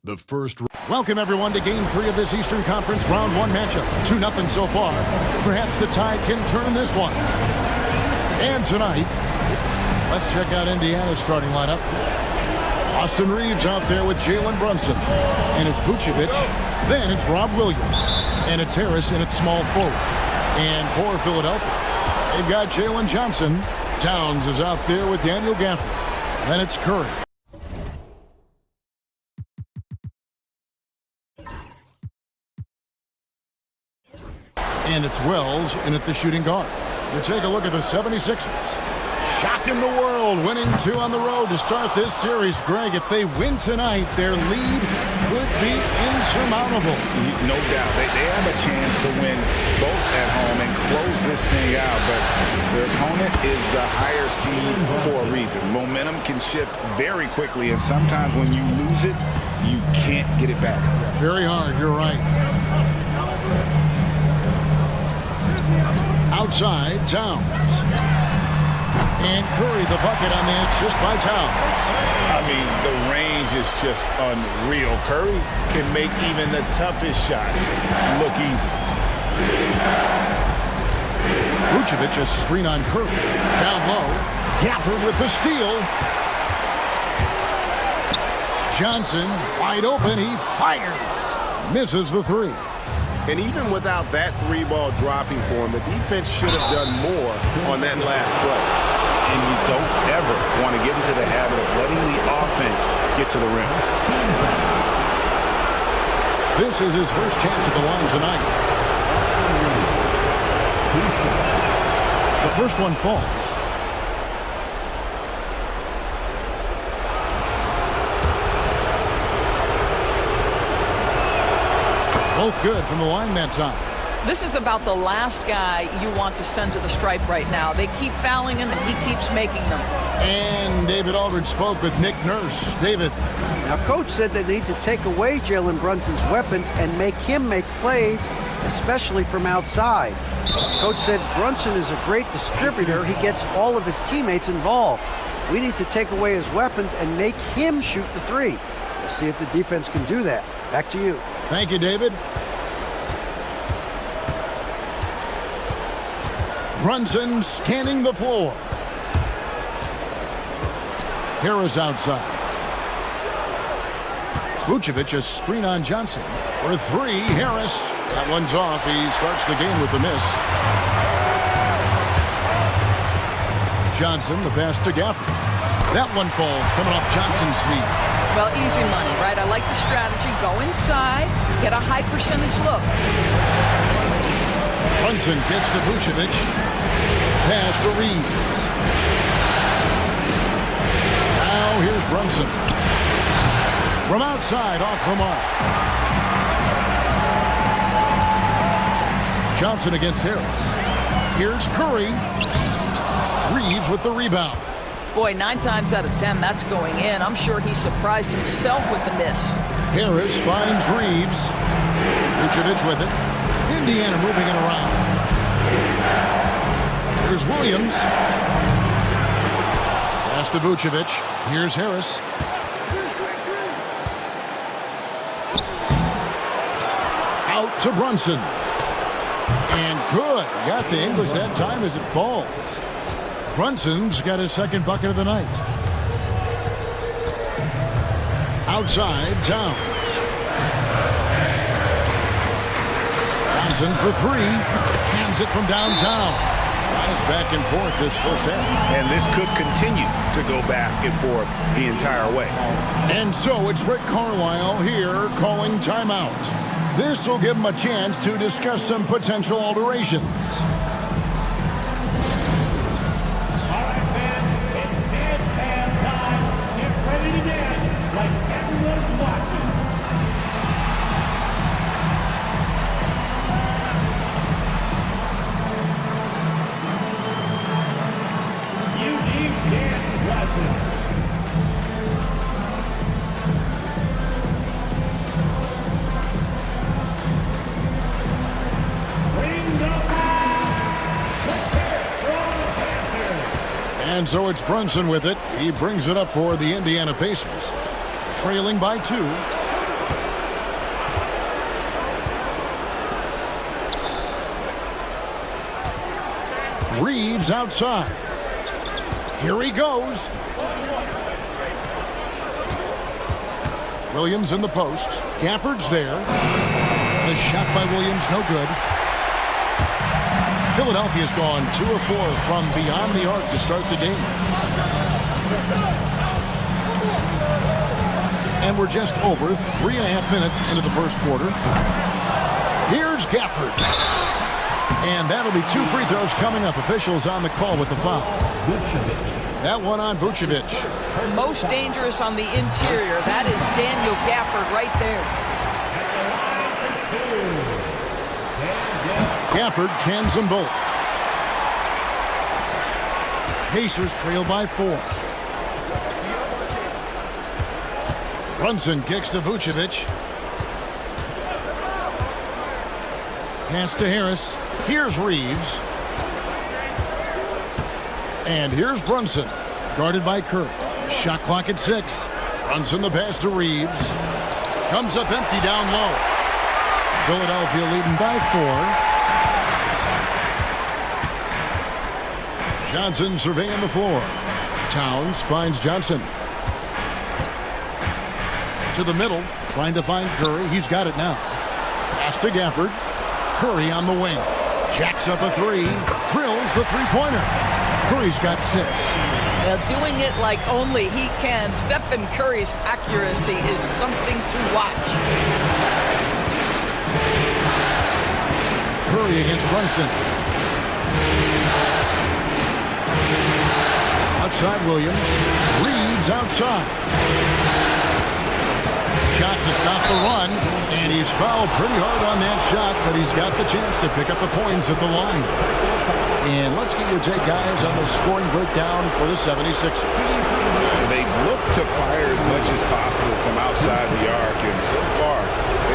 The first. Welcome, everyone, to Game 3 of this Eastern Conference Round 1 matchup. 2-0 so far. Perhaps the Tide can turn this one. And tonight, let's check out Indiana's starting lineup. Austin Reeves out there with Jalen Brunson. And it's Vucevic. Then it's Rob Williams. And it's Harris in its small forward. And for Philadelphia, they've got Jalen Johnson. Towns is out there with Daniel Gafford. Then it's Curry. And it's Wells in at the shooting guard. You take a look at the 76ers. Shocking the world, winning 2 on the road to start this series. Greg, if they win tonight, their lead could be insurmountable. No doubt. They have a chance to win both at home and close this thing out, but their opponent is the higher seed for a reason. Momentum can shift very quickly, and sometimes when you lose it, you can't get it back. Very hard, you're right. Outside, Towns. And Curry, the bucket on the assist by Towns. I mean, the range is just unreal. Curry can make even the toughest shots look easy. Vucevic, a screen on Curry. Down low, Gafford with the steal. Johnson, wide open, he fires. Misses the 3. And even without that 3-ball dropping for him, the defense should have done more on that last play. And you don't ever want to get into the habit of letting the offense get to the rim. This is his first chance at the line tonight. The first one falls. Both good from the line that time. This is about the last guy you want to send to the stripe right now. They keep fouling him, and he keeps making them. And David Aldridge spoke with Nick Nurse. David. Now, Coach said they need to take away Jalen Brunson's weapons and make him make plays, especially from outside. Coach said Brunson is a great distributor. He gets all of his teammates involved. We need to take away his weapons and make him shoot the 3. We'll see if the defense can do that. Back to you. Thank you, David. Brunson scanning the floor. Harris outside. Vucevic, a screen on Johnson. For 3, Harris. That one's off. He starts the game with the miss. Johnson, the pass to Gafford. That one falls, coming off Johnson's feet. Well, easy money, right? I like the strategy. Go inside, get a high percentage look. Brunson gets to Vucevic. Pass to Reeves. Now here's Brunson. From outside, off the mark. Johnson against Harris. Here's Curry. Reeves with the rebound. Boy, 9 times out of 10, that's going in. I'm sure he surprised himself with the miss. Harris finds Reeves. Vucevic with it. Indiana moving it around. Here's Williams. Pass to Vucevic. Here's Harris. Out to Brunson. And good. Got the English that time as it falls. Brunson's got his second bucket of the night. Outside, Towns. Johnson for 3. Hands it from downtown. Guys back and forth this first half. And this could continue to go back and forth the entire way. And so it's Rick Carlisle here calling timeout. This will give him a chance to discuss some potential alterations. And so it's Brunson with it. He brings it up for the Indiana Pacers. Trailing by 2. Reeves outside. Here he goes. Williams in the post. Gafford's there. The shot by Williams, no good. Philadelphia's gone 2 of 4 from beyond the arc to start the game. And we're just over 3.5 minutes into the first quarter. Here's Gafford. And that'll be 2 free throws coming up. Officials on the call with the foul. That one on Vucevic. Most dangerous on the interior. That is Daniel Gafford right there. Gafford cans them both. Pacers trail by 4. Brunson kicks to Vucevic. Pass to Harris. Here's Reeves. And here's Brunson. Guarded by Curry. Shot clock at 6. Brunson the pass to Reeves. Comes up empty down low. Philadelphia leading by 4. Johnson surveying the floor. Towns finds Johnson. To the middle, trying to find Curry. He's got it now. Pass to Gafford. Curry on the wing. Jacks up a 3. Drills the three-pointer. Curry's got 6. Well, doing it like only he can. Stephen Curry's accuracy is something to watch. Curry against Brunson. Outside Williams. Reeves outside. Shot to stop the run, and he's fouled pretty hard on that shot, but he's got the chance to pick up the points at the line. And let's get your take, guys, on the scoring breakdown for the 76ers. They look to fire as much as possible from outside the arc, and so far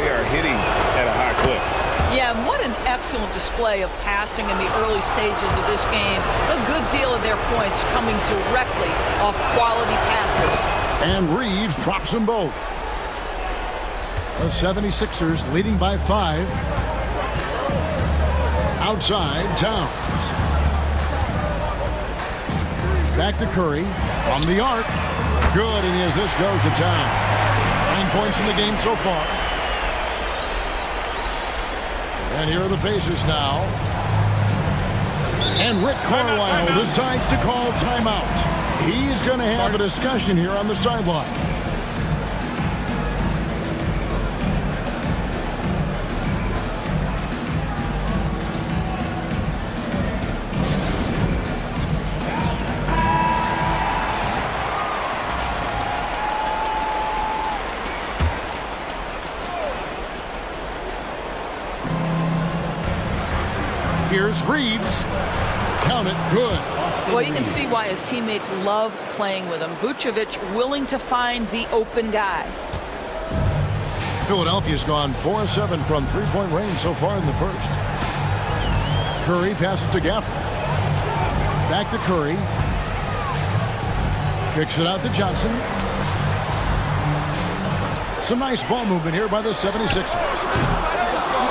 they are hitting at a high clip. Yeah, and what an excellent display of passing in the early stages of this game. A good deal of their points coming directly off quality passes. And Reeves drops them both. The 76ers leading by 5. Outside, Towns. Back to Curry. From the arc. Good, and as this goes to Towns. 9 points in the game so far. And here are the Pacers now. And Rick Carlisle decides to call timeout. He's going to have a discussion here on the sideline. Here's Reeves. Count it, good. Well, you can see why his teammates love playing with him. Vucevic willing to find the open guy. Philadelphia's gone 4 of 7 from three-point range so far in the first. Curry passes to Gafford. Back to Curry. Kicks it out to Johnson. Some nice ball movement here by the 76ers.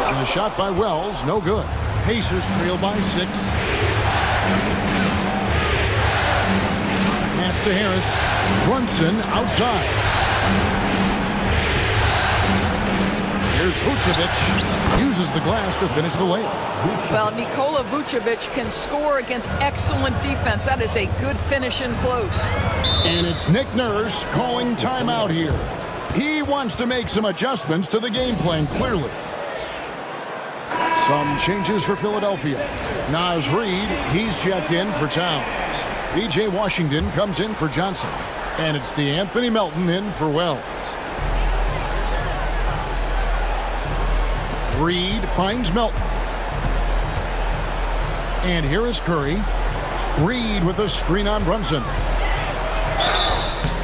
And the shot by Wells, no good. Pacers trail by 6. Pass to Harris. Brunson outside. Here's Vucevic. Uses the glass to finish the layup. Well, Nikola Vucevic can score against excellent defense. That is a good finish in close. And it's Nick Nurse calling timeout here. He wants to make some adjustments to the game plan, clearly. Some changes for Philadelphia. Naz Reid, he's checked in for Towns. B.J. Washington comes in for Johnson. And it's DeAnthony Melton in for Wells. Reid finds Melton. And here is Curry. Reid with a screen on Brunson.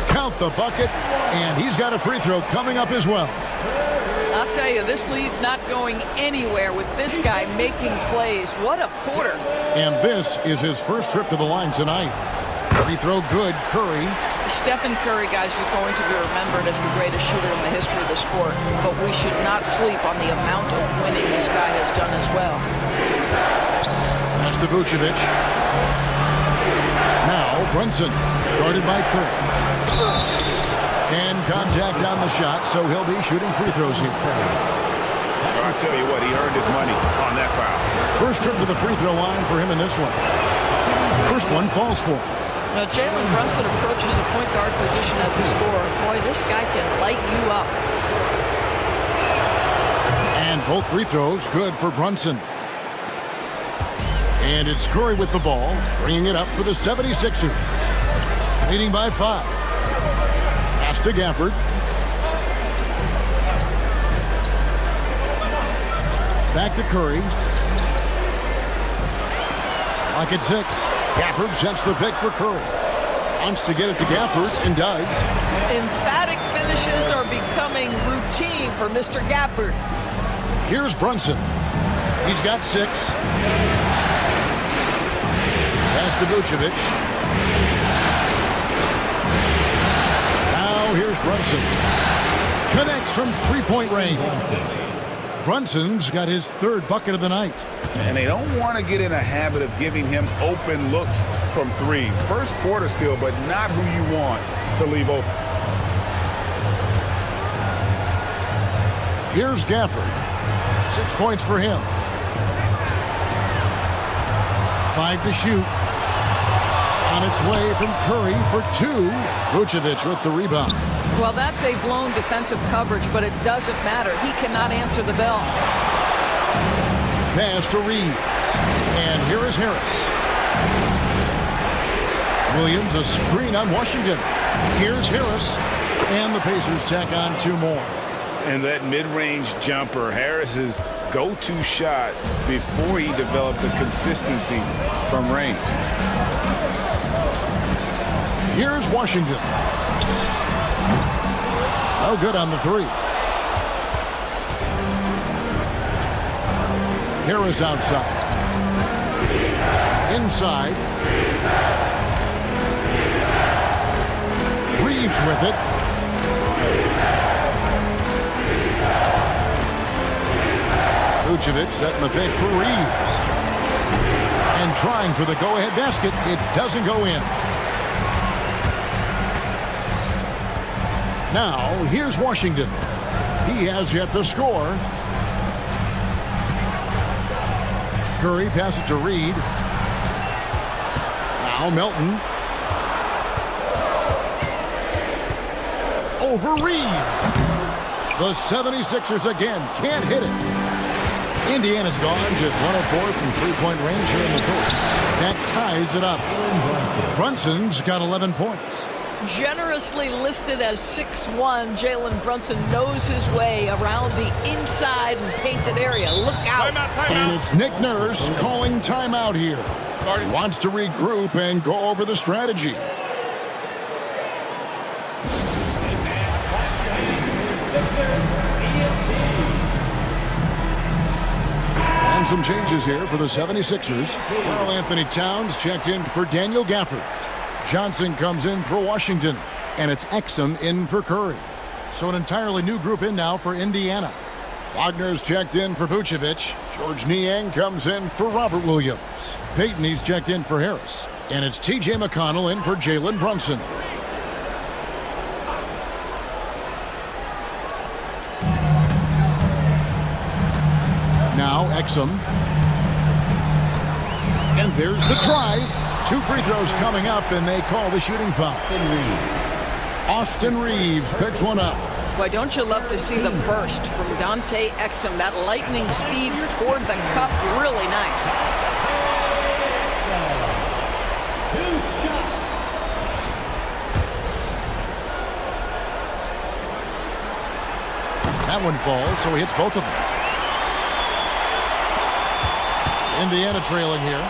Count the bucket. And he's got a free throw coming up as well. I'll tell you, this lead's not going anywhere with this guy making plays. What a quarter. And this is his first trip to the line tonight. Free throw good, Curry. Stephen Curry, guys, is going to be remembered as the greatest shooter in the history of the sport. But we should not sleep on the amount of winning this guy has done as well. Pass to Vucevic. Now Brunson, guarded by Curry. And contact on the shot, so he'll be shooting free throws here. Well, I tell you what, he earned his money on that foul. First trip to the free throw line for him in this one. First one falls for him. Now, Jalen Brunson approaches the point guard position as a scorer. Boy, this guy can light you up. And both free throws good for Brunson. And it's Curry with the ball, bringing it up for the 76ers. Leading by 5. Pass to Gafford. Back to Curry. Lock at 6. Gafford sets the pick for Curry. Wants to get it to Gafford and does. Emphatic finishes are becoming routine for Mr. Gafford. Here's Brunson. He's got 6. Pass to Vucevic. Now here's Brunson. Connects from three-point range. Brunson's got his 3rd bucket of the night. And they don't want to get in a habit of giving him open looks from 3. First quarter still, but not who you want to leave open. Here's Gafford. 6 points for him. 5 to shoot. On its way from Curry for 2. Vucevic with the rebound. Well, that's a blown defensive coverage, but it doesn't matter. He cannot answer the bell. Pass to Reeves. And here is Harris. Williams, a screen on Washington. Here's Harris. And the Pacers tack on 2 more. And that mid-range jumper, Harris's go-to shot before he developed the consistency from range. Here's Washington. No good on the 3. Harris outside. Inside. Reeves with it. Vucevic setting the pick for Reeves. And trying for the go-ahead basket. It doesn't go in. Now, here's Washington. He has yet to score. Curry passes to Reed. Now Melton. Over Reeves. The 76ers again can't hit it. Indiana's gone just 1 of 4 from three-point range here in the first. That ties it up. Brunson's got 11 points. Generously listed as 6'1", Jalen Brunson knows his way around the inside and painted area. Look out. Timeout. And it's Nick Nurse calling timeout here. He wants to regroup and go over the strategy. And some changes here for the 76ers. Karl Anthony Towns checked in for Daniel Gafford. Johnson comes in for Washington, and it's Exum in for Curry. So an entirely new group in now for Indiana. Wagner's checked in for Vucevic. George Niang comes in for Robert Williams. Payton, he's checked in for Harris. And it's T.J. McConnell in for Jalen Brunson. Now Exum. And there's the drive. 2 free throws coming up, and they call the shooting foul. Austin Reeves picks one up. Boy, don't you love to see the burst from Dante Exum. That lightning speed toward the cup, really nice. That one falls, so he hits both of them. Indiana trailing here.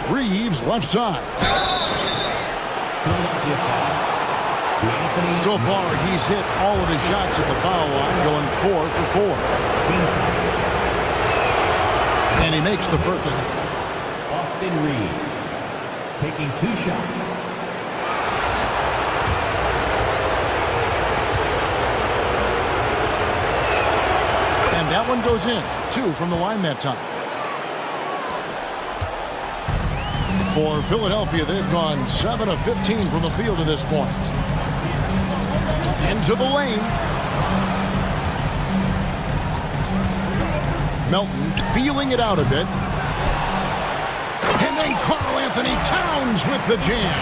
Reeves left side. So far, he's hit all of his shots at the foul line, going 4 for 4. And he makes the first. Austin Reeves taking 2 shots. And that one goes in. 2 from the line that time. For Philadelphia, they've gone 7 of 15 from the field to this point. Into the lane. Melton feeling it out a bit. And then Karl-Anthony Towns with the jam.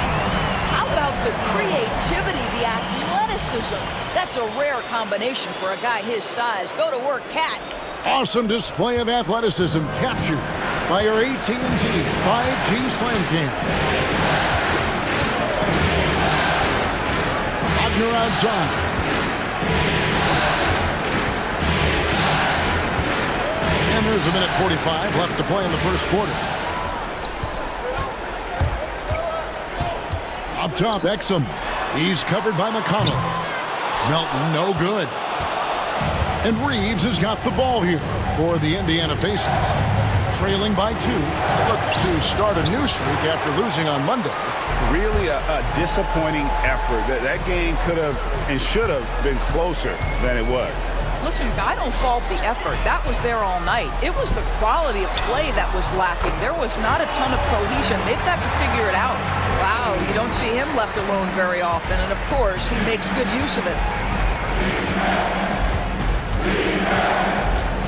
How about the creativity, the athleticism? That's a rare combination for a guy his size. Go to work, Cat. Awesome display of athleticism captured by our AT&T 5G Slam Cam. Wagner outside. And there's a minute 45 left to play in the first quarter. Up top, Exum. He's covered by McConnell. Melton, no good. And Reeves has got the ball here for the Indiana Pacers. Trailing by 2. Look to start a new streak after losing on Monday. Really a disappointing effort. That game could have and should have been closer than it was. Listen, I don't fault the effort. That was there all night. It was the quality of play that was lacking. There was not a ton of cohesion. They've got to figure it out. Wow, you don't see him left alone very often. And, of course, he makes good use of it.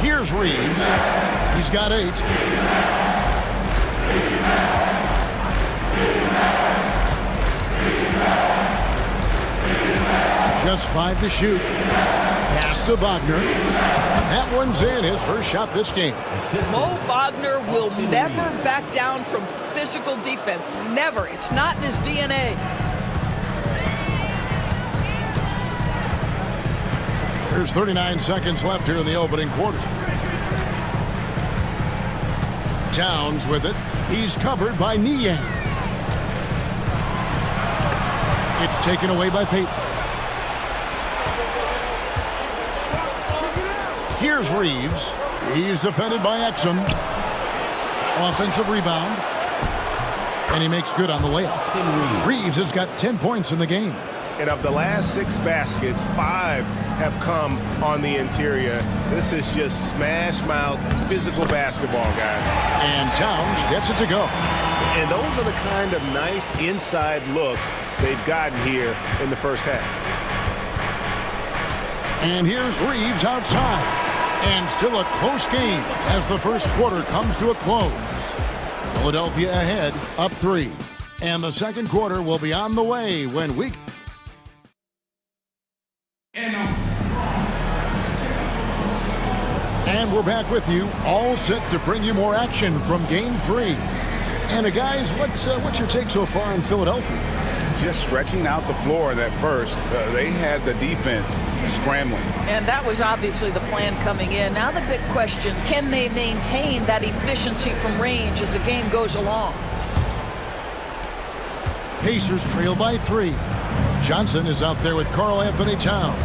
Here's Reeves. He's got 8. Just 5 to shoot. Pass to Wagner. That one's in, his first shot this game. Mo Wagner will never back down from physical defense. Never. It's not in his DNA. There's 39 seconds left here in the opening quarter. Towns with it. He's covered by Niang. It's taken away by Payton. Here's Reeves. He's defended by Exum. Offensive rebound. And he makes good on the layup. Reeves has got 10 points in the game. And of the last 6 baskets, 5 have come on the interior. This is just smash-mouth physical basketball, guys. And Towns gets it to go. And those are the kind of nice inside looks they've gotten here in the first half. And here's Reeves outside. And still a close game as the first quarter comes to a close. Philadelphia ahead, up 3. And the second quarter will be on the way when we... And we're back with you, all set to bring you more action from Game 3. And guys, what's your take so far in Philadelphia? Just stretching out the floor that first. They had the defense scrambling. And that was obviously the plan coming in. Now the big question, can they maintain that efficiency from range as the game goes along? Pacers trail by 3. Johnson is out there with Karl-Anthony Towns.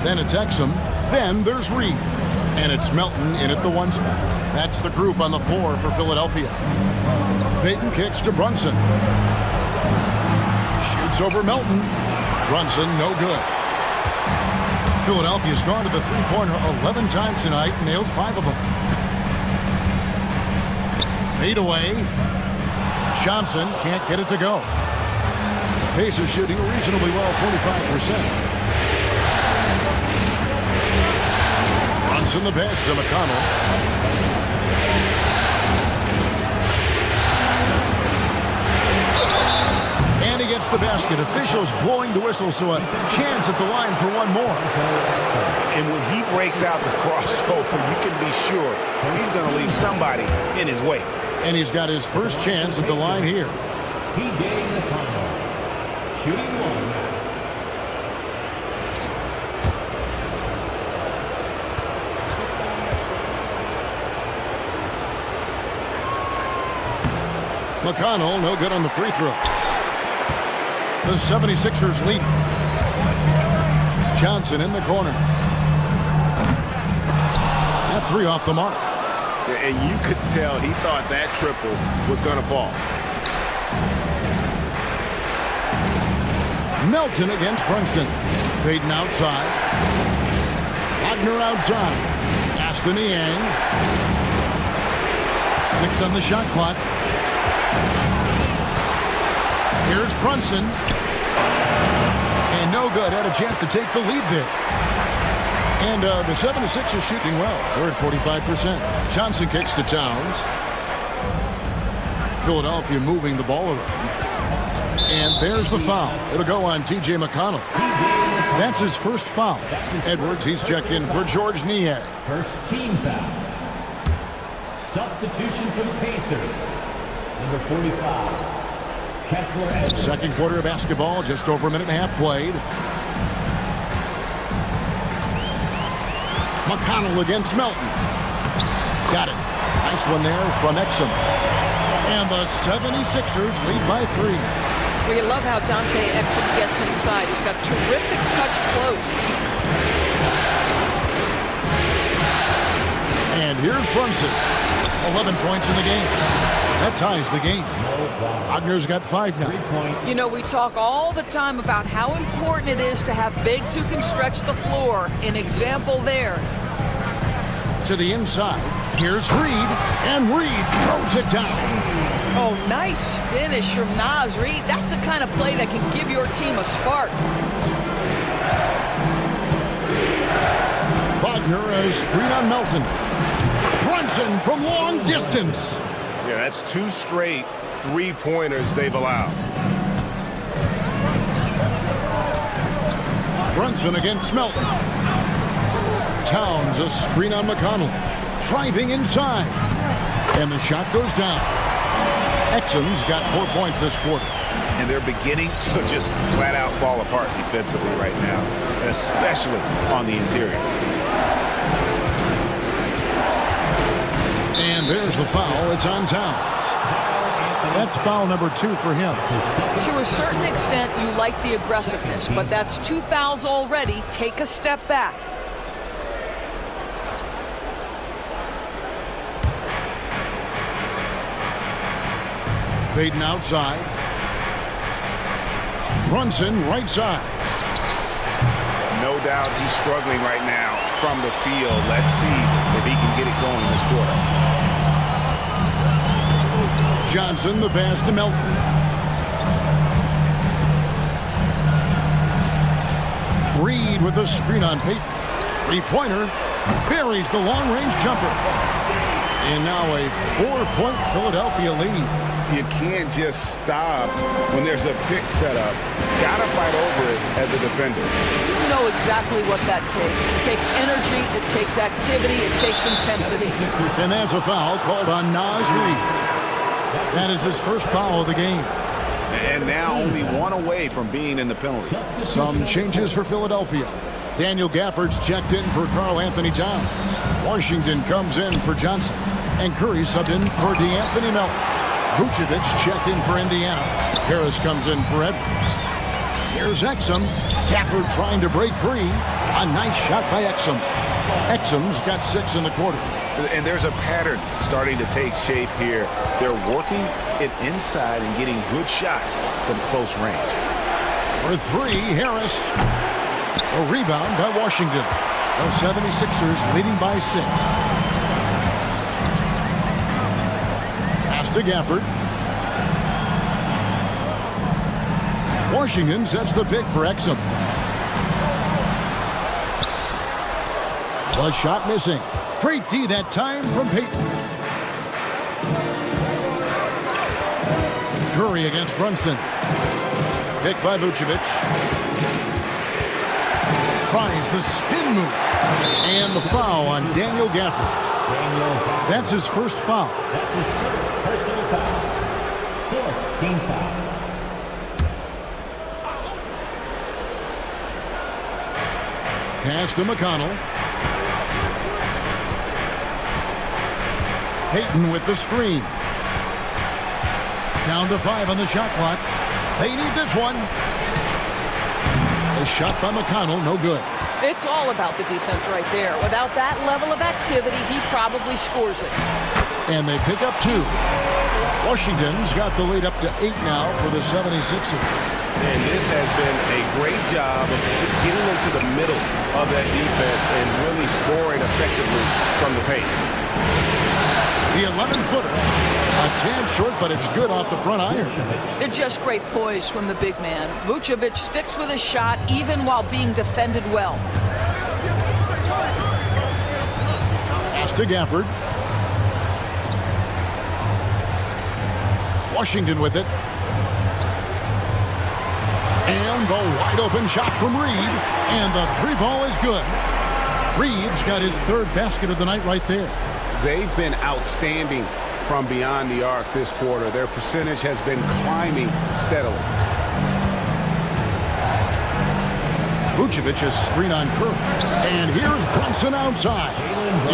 Then it's Exum. Then there's Reed. And it's Melton in at the 1 spot. That's the group on the floor for Philadelphia. Payton kicks to Brunson. Shoots over Melton. Brunson, no good. Philadelphia's gone to the three-pointer 11 times tonight and nailed 5 of them. Fade away. Johnson can't get it to go. Pacers shooting reasonably well, 45%. Brunson the pass to McConnell. And he gets the basket. Officials blowing the whistle, so a chance at the line for one more. And when he breaks out the crossover, you can be sure he's going to leave somebody in his way. And he's got his first chance at the line here. Shooting 1. McConnell, no good on the free throw. The 76ers lead. Johnson in the corner. That 3 off the mark. And you could tell he thought that triple was going to fall. Melton against Brunson. Payton outside. Wagner outside. Pass to Niang. 6 on the shot clock. Here's Brunson. And no good. Had a chance to take the lead there. And the 76 are shooting well. They're at 45%. Johnson kicks to Towns. Philadelphia moving the ball around. And there's the foul. It'll go on T.J. McConnell. That's his first foul. Edwards, he's checked in for George Niang. First team foul. Substitution for the Pacers. Number 45. Kessler Edwards. Second quarter of basketball, just over a minute and a half played. McConnell against Melton. Got it. Nice one there from Exum. And the 76ers lead by 3. Well, you love how Dante Exum gets inside. He's got terrific touch close. And here's Brunson. 11 points in the game. That ties the game. Wagner's got 5 now. 3 points. You know, we talk all the time about how important it is to have bigs who can stretch the floor. An example there. To the inside. Here's Reed. And Reed throws it down. Oh, nice finish from Naz Reid. That's the kind of play that can give your team a spark. Wagner has screen on Melton. Brunson from long distance. Yeah, that's 2 straight 3-pointers they've allowed. Brunson against Melton. Towns a screen on McConnell. Driving inside. And the shot goes down. Exum's got 4 points this quarter. And they're beginning to just flat out fall apart defensively right now, especially on the interior. And there's the foul. It's on Towns. That's foul number 2 for him. To a certain extent, you like the aggressiveness, but that's 2 fouls already. Take a step back. Payton outside. Brunson right side. No doubt he's struggling right now from the field. Let's see if he can get it going this quarter. Johnson, the pass to Melton. Reed with a screen on Payton. 3-pointer. Buries the long-range jumper. And now a 4-point Philadelphia lead. You can't just stop when there's a pick set up. Gotta fight over it as a defender. You know exactly what that takes. It takes energy, it takes activity, it takes intensity. And that's a foul called on Naz Reid. That is his first foul of the game. And now only 1 away from being in the penalty. Some changes for Philadelphia. Daniel Gafford's checked in for Karl Anthony Towns. Washington comes in for Johnson. And Curry subbed in for DeAnthony Melton. Vucevic checked in for Indiana. Harris comes in for Edwards. Here's Exum. Gafford trying to break free. A nice shot by Exum. Exum's got 6 in the quarter. And there's a pattern starting to take shape here. They're working it inside and getting good shots from close range. For 3, Harris. A rebound by Washington. The 76ers leading by 6. Pass to Gafford. Washington sets the pick for Exum. The shot missing. Great D that time from Payton. Curry against Brunson. Picked by Vucevic. Tries the spin move. And the foul on Daniel Gafford. That's his first foul. That's his first personal foul. 4th team foul. Pass to McConnell. Payton with the screen. Down to 5 on the shot clock. They need this one. The shot by McConnell, no good. It's all about the defense right there. Without that level of activity, he probably scores it. And they pick up 2. Washington's got the lead up to 8 now for the 76ers. And this has been a great job of just getting into the middle of that defense and really scoring effectively from the paint. The 11-footer, a tad short, but it's good off the front iron. They're just great poise from the big man. Vucevic sticks with his shot even while being defended well. Pass to Gafford. Washington with it. And the wide open shot from Reed. And the 3-ball is good. Reeves got his 3rd basket of the night right there. They've been outstanding from beyond the arc this quarter. Their percentage has been climbing steadily. Vucevic's screen on Curry. And here's Brunson outside.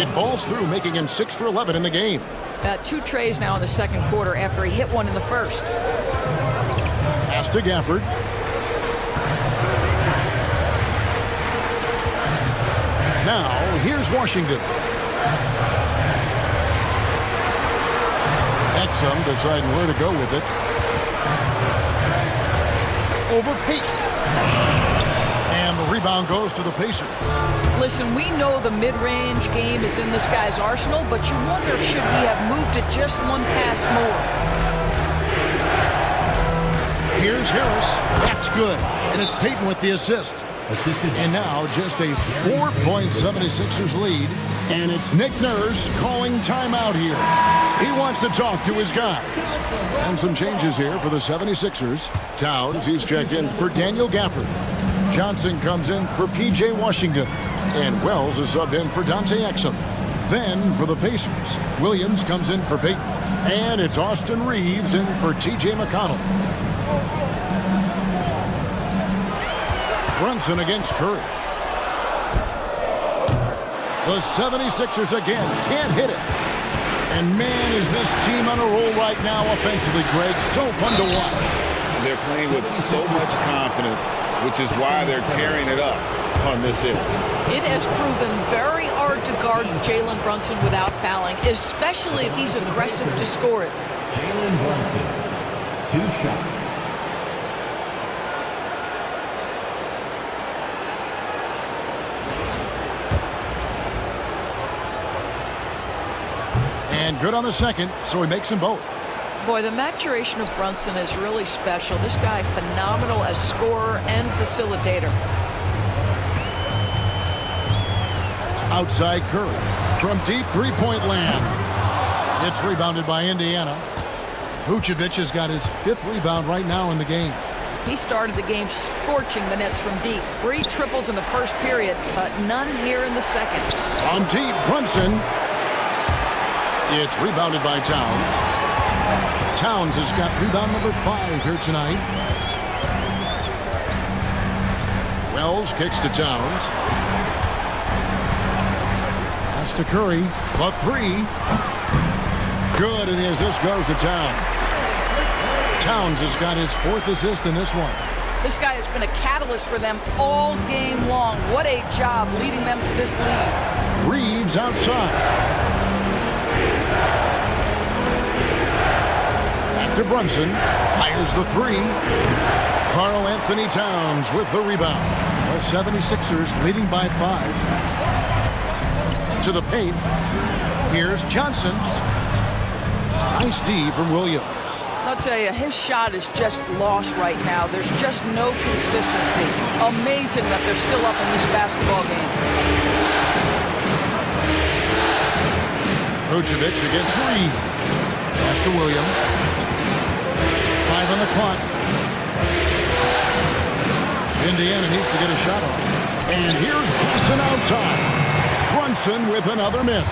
It balls through, making him 6 for 11 in the game. 2 trays now in the second quarter after he hit one in the first. Pass to Gafford. Now, here's Washington. Exum deciding where to go with it. Over Payton. And the rebound goes to the Pacers. Listen, we know the mid-range game is in this guy's arsenal, but you wonder should he have moved it just one pass more. Here's Harris. That's good. And it's Payton with the assist. And now just a 4-point 76ers lead. And it's Nick Nurse calling timeout here. He wants to talk to his guys. And some changes here for the 76ers. Towns, he's checked in for Daniel Gafford. Johnson comes in for P.J. Washington. And Wells is subbed in for Dante Exum. Then for the Pacers, Williams comes in for Payton. And it's Austin Reeves in for T.J. McConnell. Brunson against Curry. The 76ers again can't hit it. And man, is this team on a roll right now offensively, Greg. So fun to watch. They're playing with so much confidence, which is why they're tearing it up on this end. It has proven very hard to guard Jalen Brunson without fouling, especially if he's aggressive to score it. Jalen Brunson, 2 shots. And good on the second, so he makes them both. Boy, the maturation of Brunson is really special. This guy, phenomenal as scorer and facilitator. Outside Curry from deep 3-point land. It's rebounded by Indiana. Vucevic has got his 5th rebound right now in the game. He started the game scorching the nets from deep. 3 triples in the first period, but none here in the second. On deep, Brunson. It's rebounded by Towns. Towns has got rebound number 5 here tonight. Wells kicks to Towns. Pass to Curry. The 3. Good, and the assist goes to Towns. Towns has got his 4th assist in this one. This guy has been a catalyst for them all game long. What a job leading them to this lead. Reeves outside. To Brunson, fires the 3. Karl Anthony Towns with the rebound. The 76ers leading by 5. To the paint. Here's Johnson. Nice D from Williams. I'll tell you, his shot is just lost right now. There's just no consistency. Amazing that they're still up in this basketball game. Vucevic against Reed. Pass to Williams. 5 on the clock. Indiana needs to get a shot off. And here's Brunson outside. Brunson with another miss.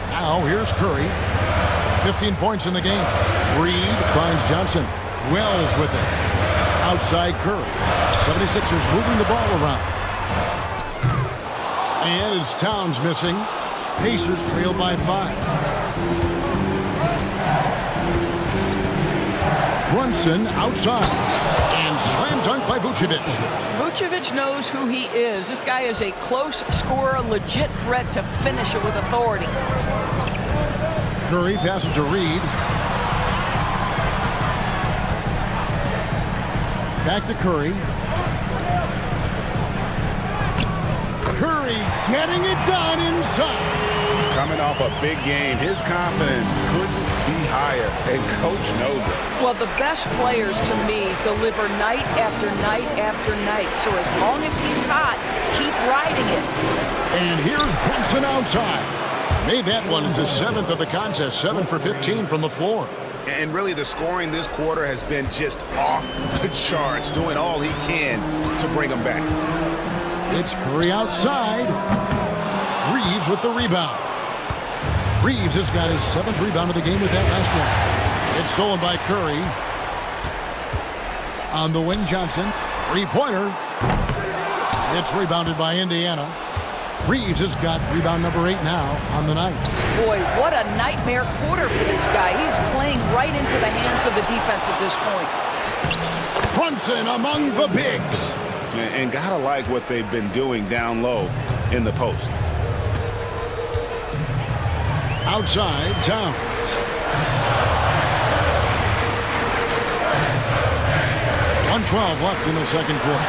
Now here's Curry. 15 points in the game. Reed finds Johnson. Wells with it. Outside Curry. 76ers moving the ball around. And it's Towns missing. Pacers trail by 5. Brunson outside. And slam dunk by Vucevic. Vucevic knows who he is. This guy is a close scorer, legit threat to finish it with authority. Curry passes to Reed. Back to Curry. Curry getting it done inside. Coming off a big game, his confidence couldn't be higher, and Coach knows it. Well, the best players, to me, deliver night after night after night. So as long as he's hot, keep riding it. And here's Brunson outside. Made that one as his 7th of the contest, 7 for 15 from the floor. And really, the scoring this quarter has been just off the charts, doing all he can to bring them back. It's Curry outside. Reeves with the rebound. Reeves has got his 7th rebound of the game with that last one. It's stolen by Curry. On the wing, Johnson. Three-pointer. It's rebounded by Indiana. Reeves has got rebound number 8 now on the night. Boy, what a nightmare quarter for this guy. He's playing right into the hands of the defense at this point. Brunson among the bigs. And gotta like what they've been doing down low in the post. Outside, Towns. .112 left in the second quarter.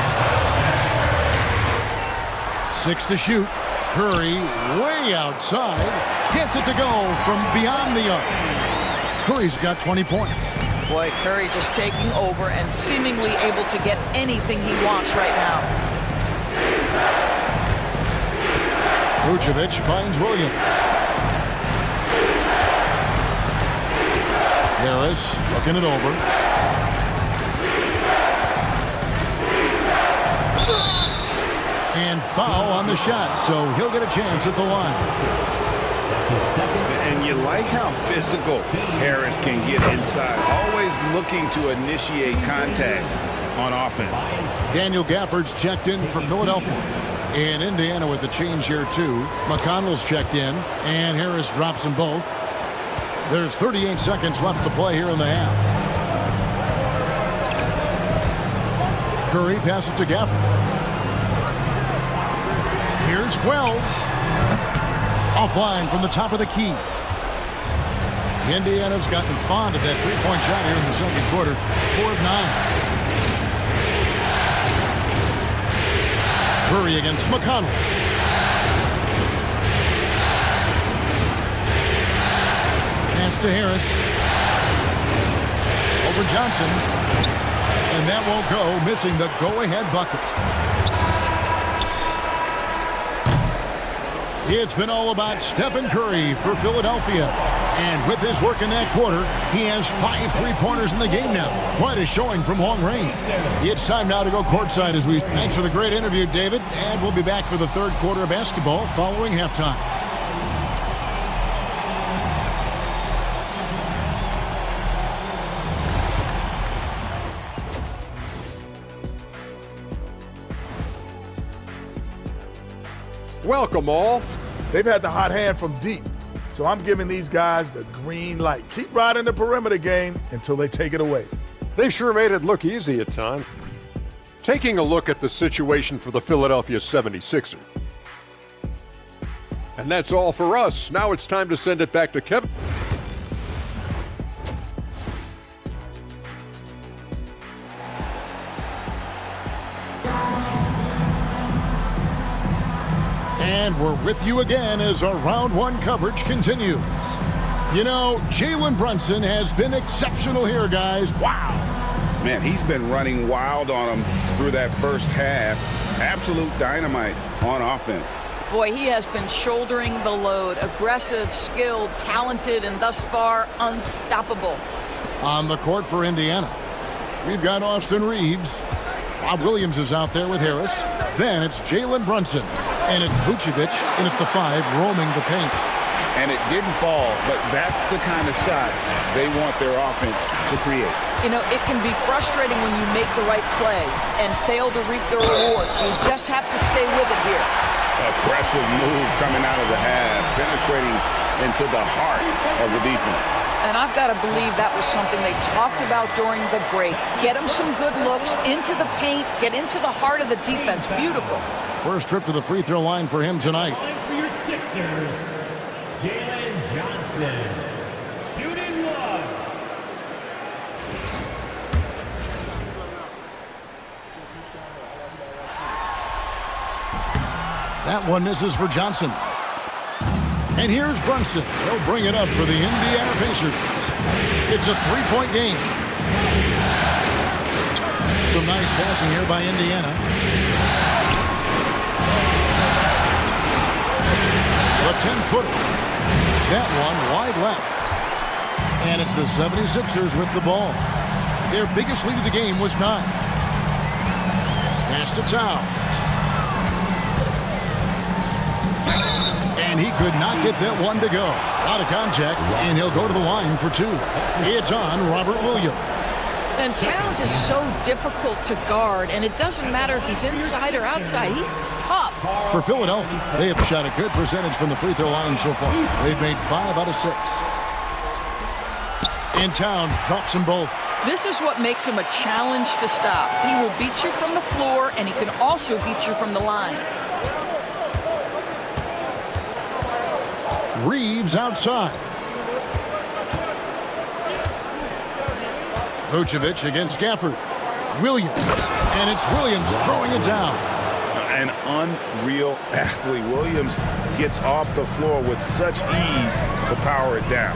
6 to shoot. Curry way outside. Gets it to go from beyond the arc. Curry's got 20 points. Boy, Curry just taking over and seemingly able to get anything he wants right now. Vucevic finds Williams. Harris looking it over. And foul on the shot, so he'll get a chance at the line. And you like how physical Harris can get inside, always looking to initiate contact on offense. Daniel Gafford's checked in for Philadelphia. And Indiana with the change here, too. McConnell's checked in, and Harris drops them both. There's 38 seconds left to play here in the half. Curry passes to Gafford. Here's Wells. Offline from the top of the key. Indiana's gotten fond of that three-point shot here in the second quarter. 4 of 9. Curry against McConnell. Pass to Harris. Over Johnson. And that won't go, missing the go-ahead bucket. It's been all about Stephen Curry for Philadelphia. And with his work in that quarter, he has 5 three-pointers in the game now. Quite a showing from long range. It's time now to go courtside as we... Thanks for the great interview, David. And we'll be back for the third quarter of basketball following halftime. Welcome all. They've had the hot hand from deep, so I'm giving these guys the green light. Keep riding the perimeter game until they take it away. They sure made it look easy at times. Taking a look at the situation for the Philadelphia 76ers. And that's all for us. Now it's time to send it back to Kevin. And we're with you again as our round one coverage continues. You know, Jalen Brunson has been exceptional here, guys. Wow. Man, he's been running wild on them through that first half. Absolute dynamite on offense. Boy, he has been shouldering the load. Aggressive, skilled, talented, and thus far unstoppable. On the court for Indiana, we've got Austin Reeves. Bob Williams is out there with Harris. Then it's Jalen Brunson. And it's Vucevic in at the 5, roaming the paint. And it didn't fall, but that's the kind of shot they want their offense to create. You know, it can be frustrating when you make the right play and fail to reap the rewards. You just have to stay with it here. Aggressive move coming out of the half, penetrating into the heart of the defense. And I've got to believe that was something they talked about during the break. Get him some good looks into the paint, get into the heart of the defense. Beautiful. First trip to the free throw line for him tonight. For your Sixers, Jalen Johnson. Shooting one. That one misses for Johnson. And here's Brunson. He'll bring it up for the Indiana Pacers. It's a three-point game. Some nice passing here by Indiana. The 10-footer. That one wide left. And it's the 76ers with the ball. Their biggest lead of the game was 9. Pass to Towns. And he could not get that one to go. Out of contact, and he'll go to the line for 2. It's on Robert Williams. And Towns is so difficult to guard, and it doesn't matter if he's inside or outside. He's tough. For Philadelphia, they have shot a good percentage from the free throw line so far. They've made 5 out of 6. And Towns drops them both. This is what makes him a challenge to stop. He will beat you from the floor, and he can also beat you from the line. Reeves outside. Vucevic against Gafford. Williams. And it's Williams throwing it down. An unreal athlete. Williams gets off the floor with such ease to power it down.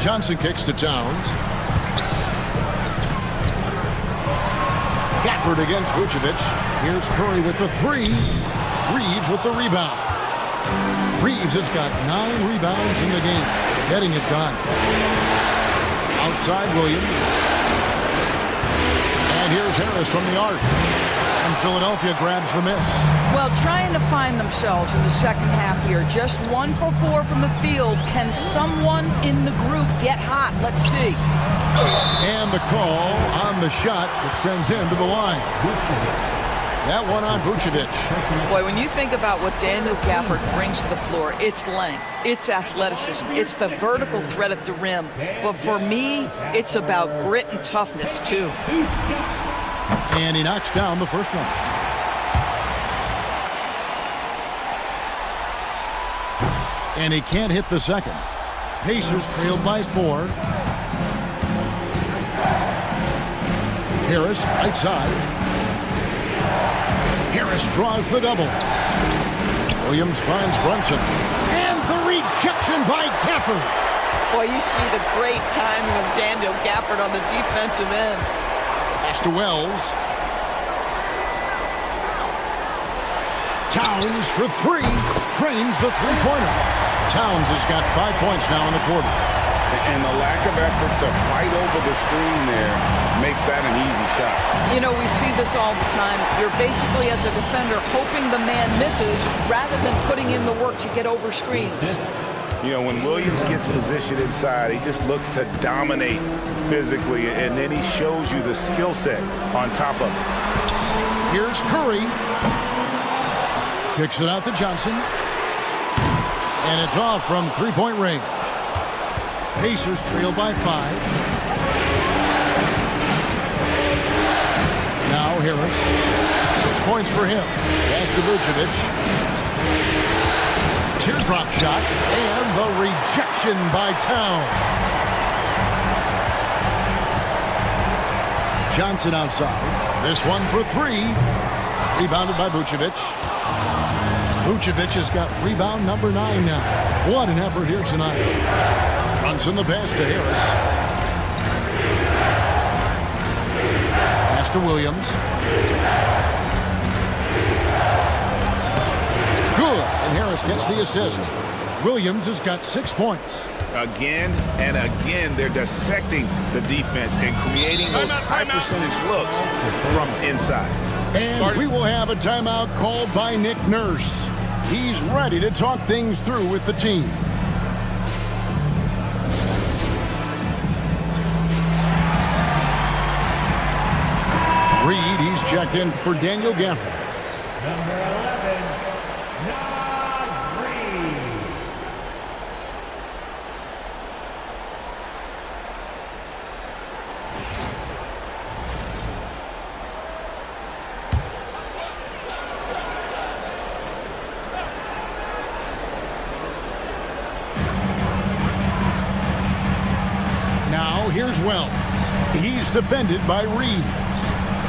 Johnson kicks to Towns. Gafford against Vucevic. Here's Curry with the 3. Reeves with the rebound. Reeves has got 9 rebounds in the game. Getting it done. Outside Williams. And here's Harris from the arc. And Philadelphia grabs the miss. Well, trying to find themselves in the second half here. Just 1 for 4 from the field. Can someone in the group get hot? Let's see. And the call on the shot that sends him to the line. That one on Vucevic. Boy, when you think about what Daniel Gafford brings to the floor, it's length, it's athleticism, it's the vertical threat at the rim. But for me, it's about grit and toughness, too. And he knocks down the first one. And he can't hit the second. Pacers trailed by 4. Harris, right side. Harris draws the double. Williams finds Brunson. And the rejection by Gafford. Boy, you see the great timing of Daniel Gafford on the defensive end. Pass to Wells. Towns for 3. Drains the three-pointer. Towns has got 5 points now in the quarter. And the lack of effort to fight over the screen there makes that an easy shot. You know, we see this all the time. You're basically, as a defender, hoping the man misses rather than putting in the work to get over screens. You know, when Williams gets positioned inside, he just looks to dominate physically, and then he shows you the skill set on top of it. Here's Curry. Kicks it out to Johnson. And it's off from three-point range. Pacers trail by 5. Now Harris. 6 points for him. Pass to Vucevic. Teardrop shot. And the rejection by Towns. Johnson outside. This one for 3. Rebounded by Vucevic. Vucevic has got rebound number 9 now. What an effort here tonight. Brunson the pass to Harris. Pass to Williams. Good. And Harris gets the assist. Williams has got 6 points. Again and again, they're dissecting the defense and creating those high percentage looks from inside. And we will have a timeout called by Nick Nurse. He's ready to talk things through with the team. Reed, he's checked in for Daniel Gafford. Number 11, He's defended by Reed.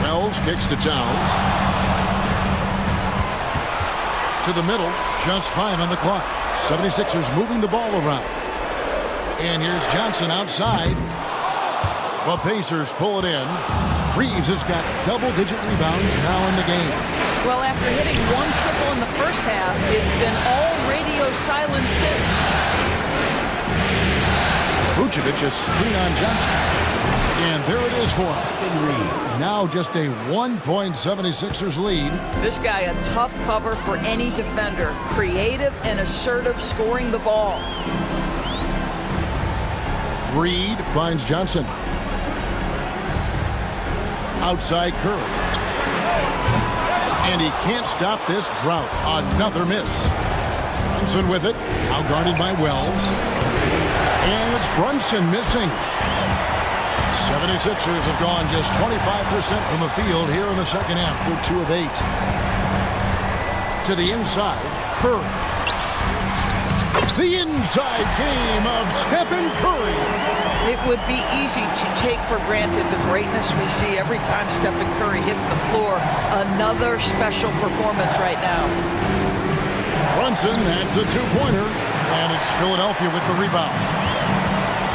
Wells kicks to Towns. To the middle, just 5 on the clock. 76ers moving the ball around. And here's Johnson outside. The Pacers pull it in. Reeves has got double-digit rebounds now in the game. Well, after hitting 1 triple in the first half, it's been all radio silence since. Vucevic is screen on Johnson. And there it is for him. Now just a 1-point 76ers lead. This guy a tough cover for any defender. Creative and assertive scoring the ball. Reed finds Johnson. Outside Curry. And he can't stop this drought. Another miss. Brunson with it. Now guarded by Wells. And it's Brunson missing. 76ers have gone just 25% from the field here in the second half. They're 2 of 8. To the inside, Curry. The inside game of Stephen Curry. It would be easy to take for granted the greatness we see every time Stephen Curry hits the floor. Another special performance right now. Brunson adds a 2-pointer, and it's Philadelphia with the rebound.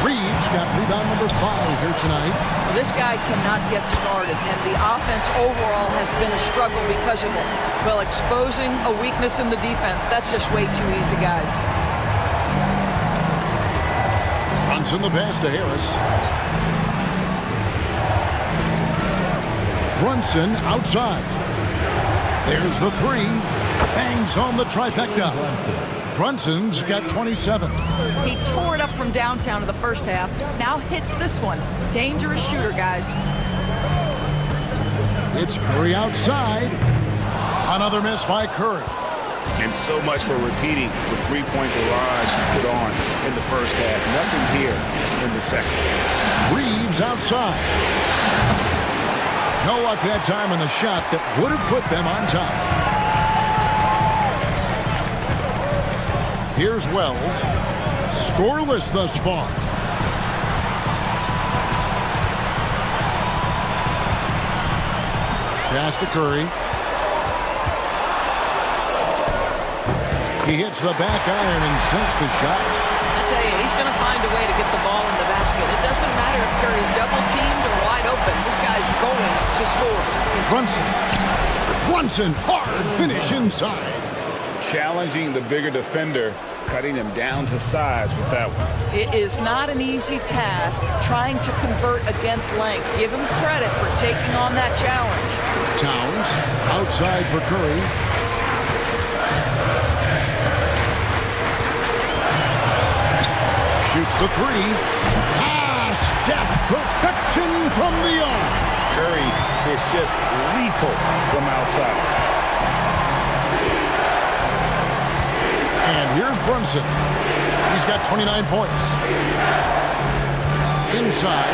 Reeves got rebound number 5 here tonight. Well, this guy cannot get started, and the offense overall has been a struggle because of it. Well, exposing a weakness in the defense, that's just way too easy, guys. Brunson the pass to Harris. Brunson outside. There's the 3. Bangs home the trifecta. Brunson's got 27. He tore it up from downtown in the first half. Now hits this one. Dangerous shooter, guys. It's Curry outside. Another miss by Curry. And so much for repeating the three-point barrage you put on in the first half. Nothing here in the second. Reeves outside. No luck that time on the shot that would have put them on top. Here's Wells. Scoreless thus far. Pass to Curry. He hits the back iron and sinks the shot. I tell you, he's going to find a way to get the ball in the basket. It doesn't matter if Curry's double-teamed or wide open. This guy's going to score. Brunson, hard finish inside. Challenging the bigger defender, cutting him down to size with that one. It is not an easy task trying to convert against length. Give him credit for taking on that challenge. Towns outside for Curry. Shoots the 3. Steph, perfection from the arc. Curry is just lethal from outside. And here's Brunson. He's got 29 points. Inside.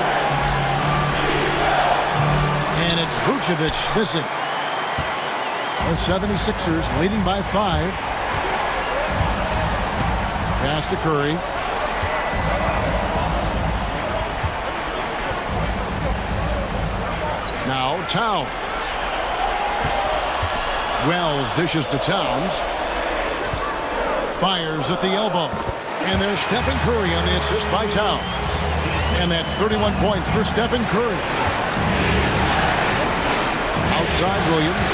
And it's Vucevic missing. The 76ers leading by 5. Pass to Curry. Now Towns. Wells dishes to Towns. Fires at the elbow. And there's Stephen Curry on the assist by Towns. And that's 31 points for Stephen Curry. Outside Williams.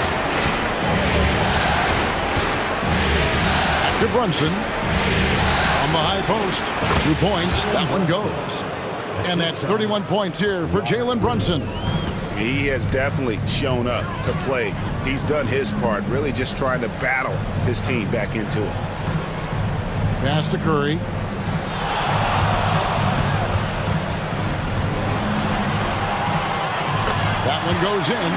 Back to Brunson. On the high post. 2 points. That one goes. And that's 31 points here for Jalen Brunson. He has definitely shown up to play. He's done his part, really just trying to battle his team back into it. Pass to Curry. That one goes in.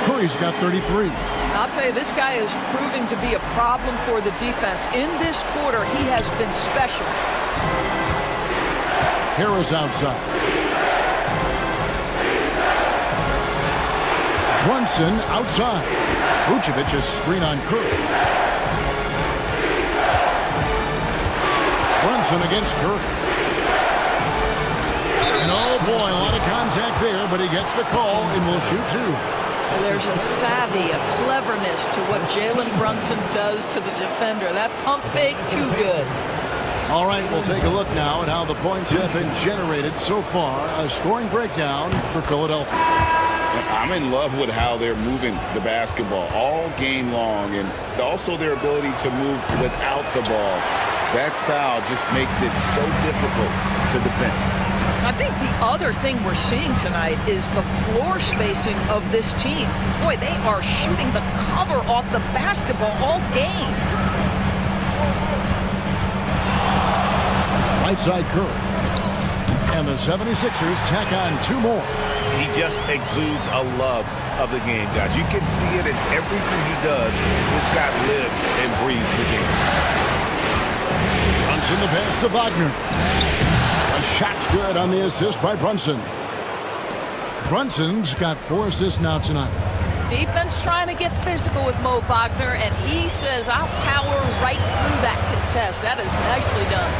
Curry's got 33. I'll tell you, this guy is proving to be a problem for the defense. In this quarter, he has been special. Harris outside. Brunson outside. Vucevic is screen on Curry. Brunson against Curry. And oh boy, a lot of contact he gets the call and will shoot 2. There's a savvy, a cleverness to what Jalen Brunson does to the defender. That pump fake, too good. All right, we'll take a look now at how the points have been generated so far. A scoring breakdown for Philadelphia. I'm in love with how they're moving the basketball all game long, and also their ability to move without the ball. That style just makes it so difficult to defend. I think the other thing we're seeing tonight is the floor spacing of this team. Boy, they are shooting the cover off the basketball all game. Right side Curry. And the 76ers tack on 2 more. He just exudes a love of the game, guys. You can see it in everything he does. This guy lives and breathes the game. Brunson the pass to Wagner. A shot's good on the assist by Brunson. Brunson's got 4 assists now tonight. Defense trying to get physical with Mo Wagner, and he says, I'll power right through that contest. That is nicely done.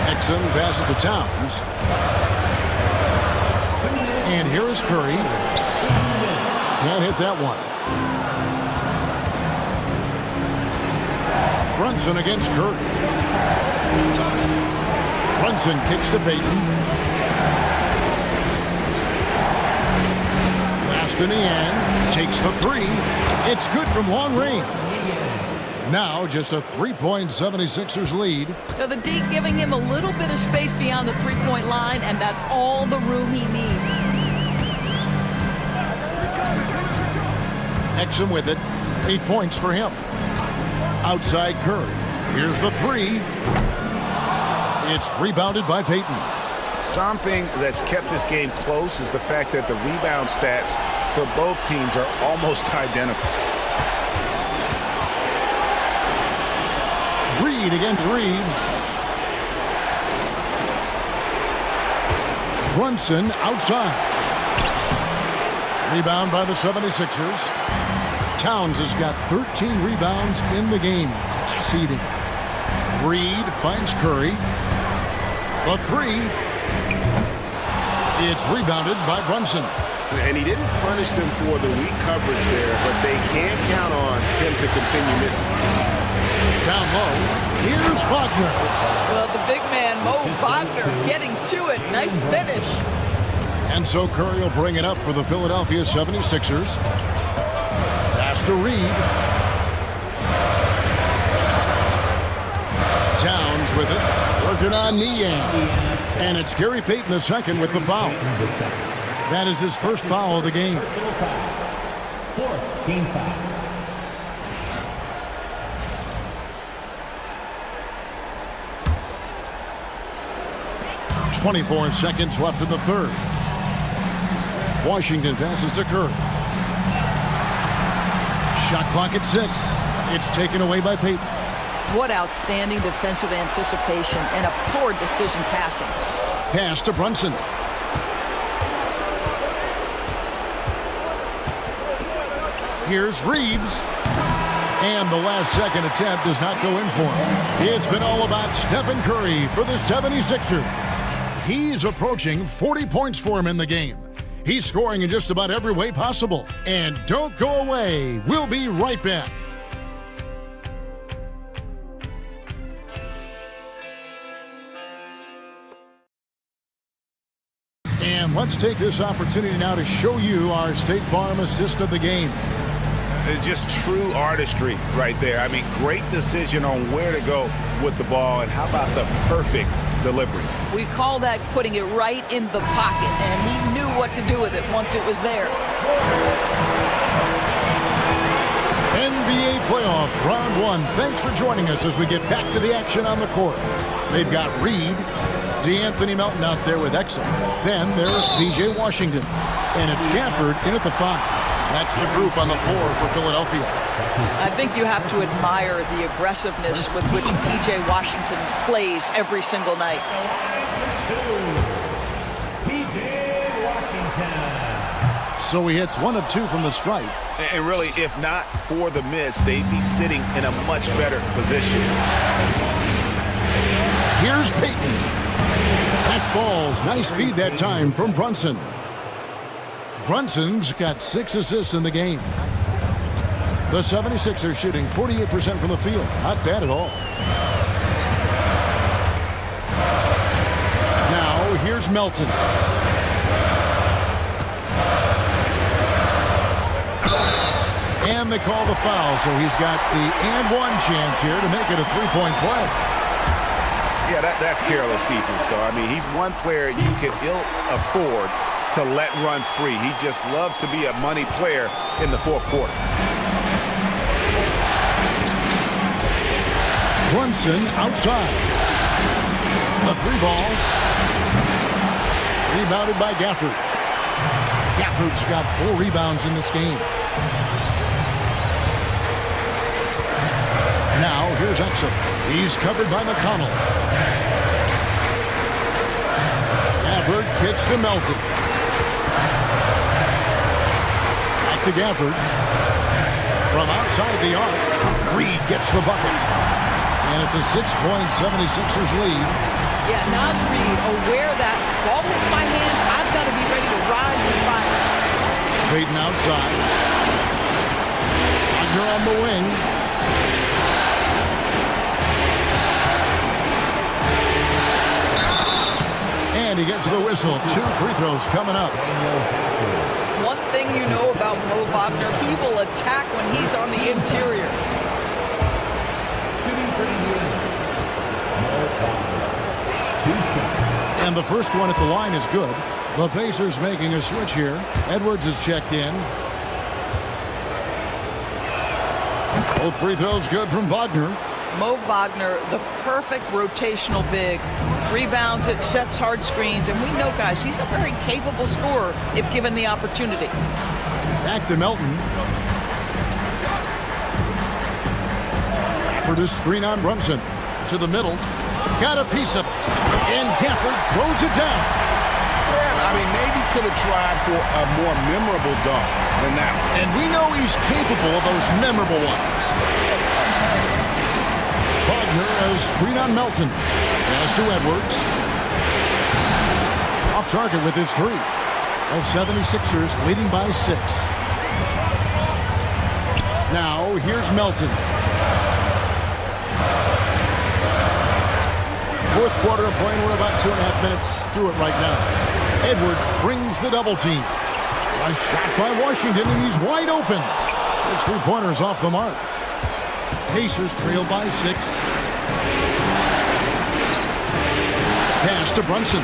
Exum passes to Towns. And here is Curry. Can't hit that one. Brunson against Curry. Brunson kicks to Payton. Last in the end, takes the 3. It's good from long range. Now just a 3-point 76ers lead. Now the D giving him a little bit of space beyond the three-point line, and that's all the room he needs. Exum with it. 8 points for him. Outside Curry. Here's the 3. It's rebounded by Payton. Something that's kept this game close is the fact that the rebound stats for both teams are almost identical. Reed against Reeves. Brunson outside. Rebound by the 76ers. Towns has got 13 rebounds in the game. Class eating. Reed finds Curry. The 3. It's rebounded by Brunson. And he didn't punish them for the weak coverage there, but they can't count on him to continue missing. Down low. Here's Wagner. Well, the big man, Mo Wagner, getting to it. Nice finish. And so Curry will bring it up for the Philadelphia 76ers. Pass to Reed. Towns with it. Working on Niang. And it's Gary Payton II with the foul. That is his first foul of the game. Fourth team foul. 24 seconds left in the third. Washington passes to Curry. Shot clock at 6. It's taken away by Payton. What outstanding defensive anticipation and a poor decision passing. Pass to Brunson. Here's Reeves. And the last second attempt does not go in for him. It's been all about Stephen Curry for the 76ers. He's approaching 40 points for him in the game. He's scoring in just about every way possible. And don't go away. We'll be right back. And let's take this opportunity now to show you our State Farm assist of the game. Just true artistry right there. I mean, great decision on where to go with the ball, and how about the perfect delivery? We call that putting it right in the pocket, and he knew what to do with it once it was there. NBA Playoffs, round 1. Thanks for joining us as we get back to the action on the court. They've got Reed, DeAnthony Melton out there with Exum. Then there's P.J. Washington. And it's Gafford in at the 5. That's the group on the floor for Philadelphia. I think you have to admire the aggressiveness with which P.J. Washington plays every single night. P.J. Washington. So he hits 1 of 2 from the stripe. And really, if not for the miss, they'd be sitting in a much better position. Here's Payton. That falls. Nice feed that time from Brunson. Brunson's got 6 assists in the game. The 76ers shooting 48% from the field. Not bad at all. Now, here's Melton. And they call the foul, so he's got the and one chance here to make it a three-point play. Yeah, that's careless defense, though. I mean, he's one player you can ill afford to let run free. He just loves to be a money player in the fourth quarter. Brunson outside. A 3-ball. Rebounded by Gafford. Gafford's got 4 rebounds in this game. Now, here's Exum. He's covered by McConnell. Gafford kicks to Melton. Back to Gafford. From outside the arc, Reed gets the bucket. And it's a 6-point 76ers lead. Yeah, Naz Reid aware that ball hits my hands, I've got to be ready to rise and fire. Payton outside. Wagner on the wing. And he gets the whistle. 2 free throws coming up. One thing you know about Mo Wagner, he will attack when he's on the interior. And the first one at the line is good. The Pacers making a switch here. Edwards is checked in. Both free throws good from Wagner. Mo Wagner, the perfect rotational big. Rebounds, it sets hard screens, and we know, guys, he's a very capable scorer if given the opportunity. Back to Melton. For the screen on Brunson. To the middle. Got a piece of it. And Gafford throws it down. Yeah, I mean, maybe could have tried for a more memorable dunk than that one. And we know he's capable of those memorable ones. Wagner has screen on Melton. Pass to Edwards. Off target with his 3. The 76ers leading by 6. Now, here's Melton. Fourth quarter of play, we're about 2.5 minutes through it right now. Edwards brings the double team. A shot by Washington, and he's wide open. His 3-pointer's off the mark. Pacers trail by 6. Pass to Brunson.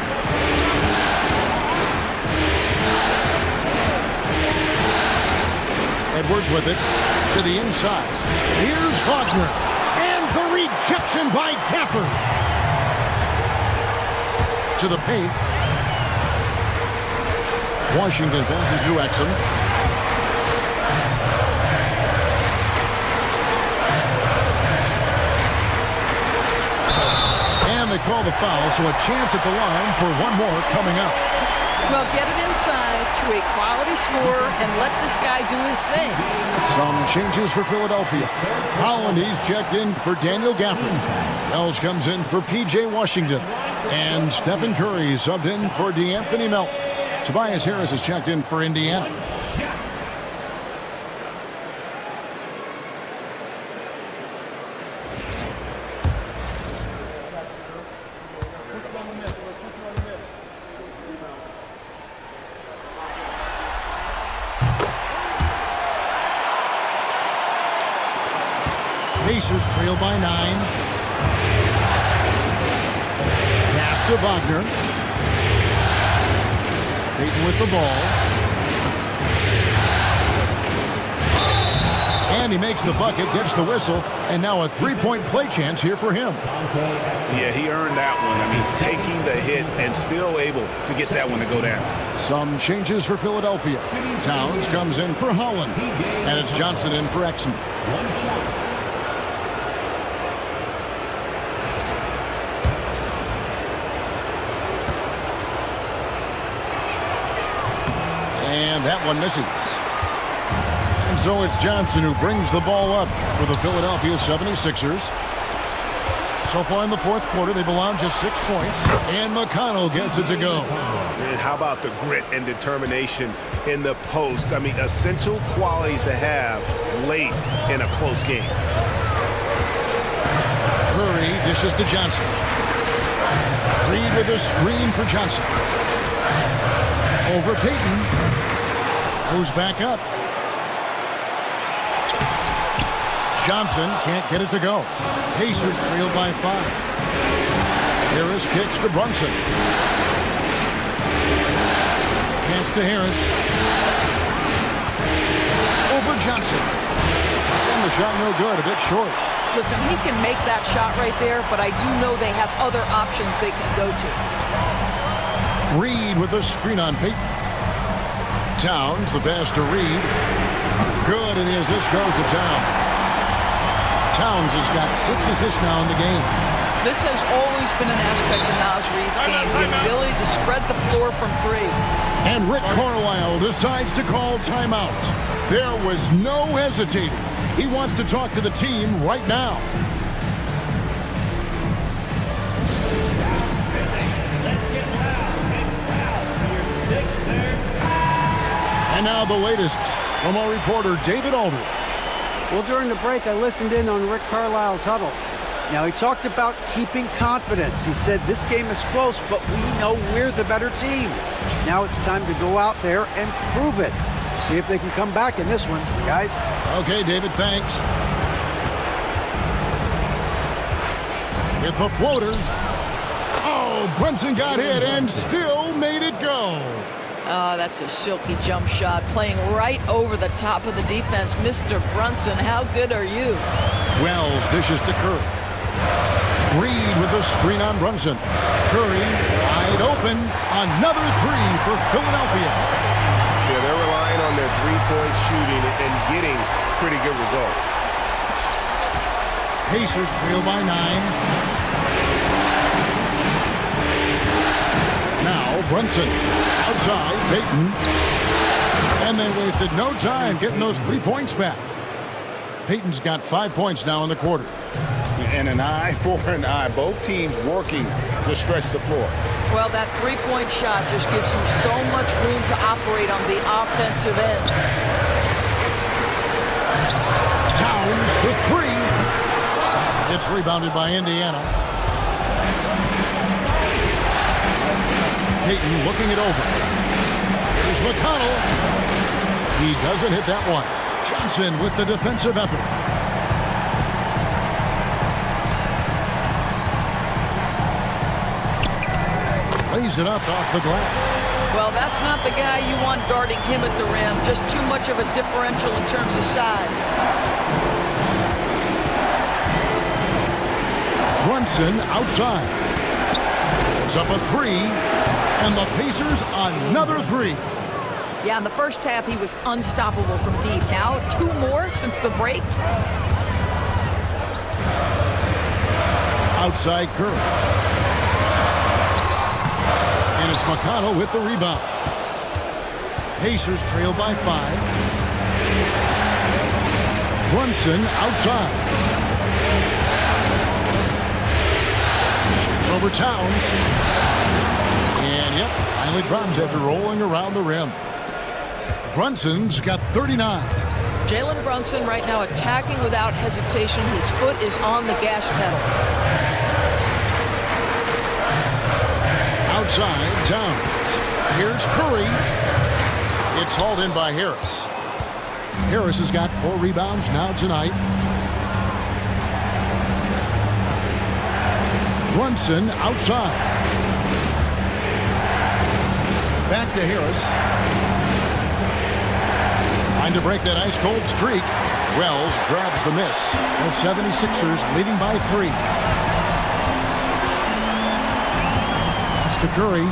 Edwards with it to the inside. Here's Wagner. And the rejection by Gafford. To the paint. Washington passes to Exum. And they call the foul, so a chance at the line for one more coming up. Well, get it inside to a quality scorer and let this guy do his thing. Some changes for Philadelphia. Holland, he's checked in for Daniel Gafford. Wells comes in for P.J. Washington. And Stephen Curry subbed in for DeAnthony Melton. Tobias Harris is checked in for Indiana. Pacers trail by 9. Pass to Wagner. Payton with the ball. And he makes the bucket, gets the whistle, and now a 3-point play chance here for him. Yeah, he earned that one. I mean, taking the hit and still able to get that one to go down. Some changes for Philadelphia. Towns comes in for Holland. And it's Johnson in for Exum. And that one misses. And so it's Johnson who brings the ball up for the Philadelphia 76ers. So far in the fourth quarter, they've allowed just 6 points, and McConnell gets it to go. And how about the grit and determination in the post? I mean, essential qualities to have late in a close game. Curry dishes to Johnson. Reed with a screen for Johnson. Over Payton. Goes back up. Johnson can't get it to go. Pacers trailed by 5. Harris kicks to Brunson. Pass to Harris. Over Johnson. And the shot no good, a bit short. Listen, he can make that shot right there, but I do know they have other options they can go to. Reed with a screen on Payton. Towns, the pass to Reed. Good, and the assist goes to Towns. Towns has got 6 assists now in the game. This has always been an aspect of Naz Reid's game, the ability to spread the floor from 3. And Rick Carlisle decides to call timeout. There was no hesitating. He wants to talk to the team right now. And now the latest from our reporter, David Aldridge. Well, during the break, I listened in on Rick Carlisle's huddle. Now, he talked about keeping confidence. He said this game is close, but we know we're the better team. Now it's time to go out there and prove it. See if they can come back in this one, guys. Okay, David, thanks. With the floater. Oh, Brunson got hit and still made it go. Oh, that's a silky jump shot, playing right over the top of the defense. Mr. Brunson, how good are you? Wells dishes to Curry. Reed with the screen on Brunson. Curry wide open. Another 3 for Philadelphia. Yeah, they're relying on their three-point shooting and getting pretty good results. Pacers trail by 9. Now Brunson outside Payton. And they wasted no time getting those 3 points back. Payton's got 5 points now in the quarter. And an eye for an eye. Both teams working to stretch the floor. Well, that 3-point shot just gives you so much room to operate on the offensive end. Towns with 3. It's rebounded by Indiana. Payton looking it over. Here's McConnell. He doesn't hit that one. Johnson with the defensive effort. Lays it up off the glass. Well, that's not the guy you want guarding him at the rim. Just too much of a differential in terms of size. Brunson outside. It's up a 3. And the Pacers another 3. Yeah, in the first half, he was unstoppable from deep. Now, 2 more since the break. Outside Curry. And it's McConnell with the rebound. Pacers trail by 5. Brunson outside. Shoots over Towns. And yep, finally drops after rolling around the rim. Brunson's got 39. Jalen Brunson right now attacking without hesitation. His foot is on the gas pedal. Outside, Towns. Here's Curry. It's hauled in by Harris. Harris has got 4 rebounds now tonight. Brunson outside. Back to Harris. Trying to break that ice-cold streak. Wells grabs the miss. The 76ers leading by 3. Pass to Curry.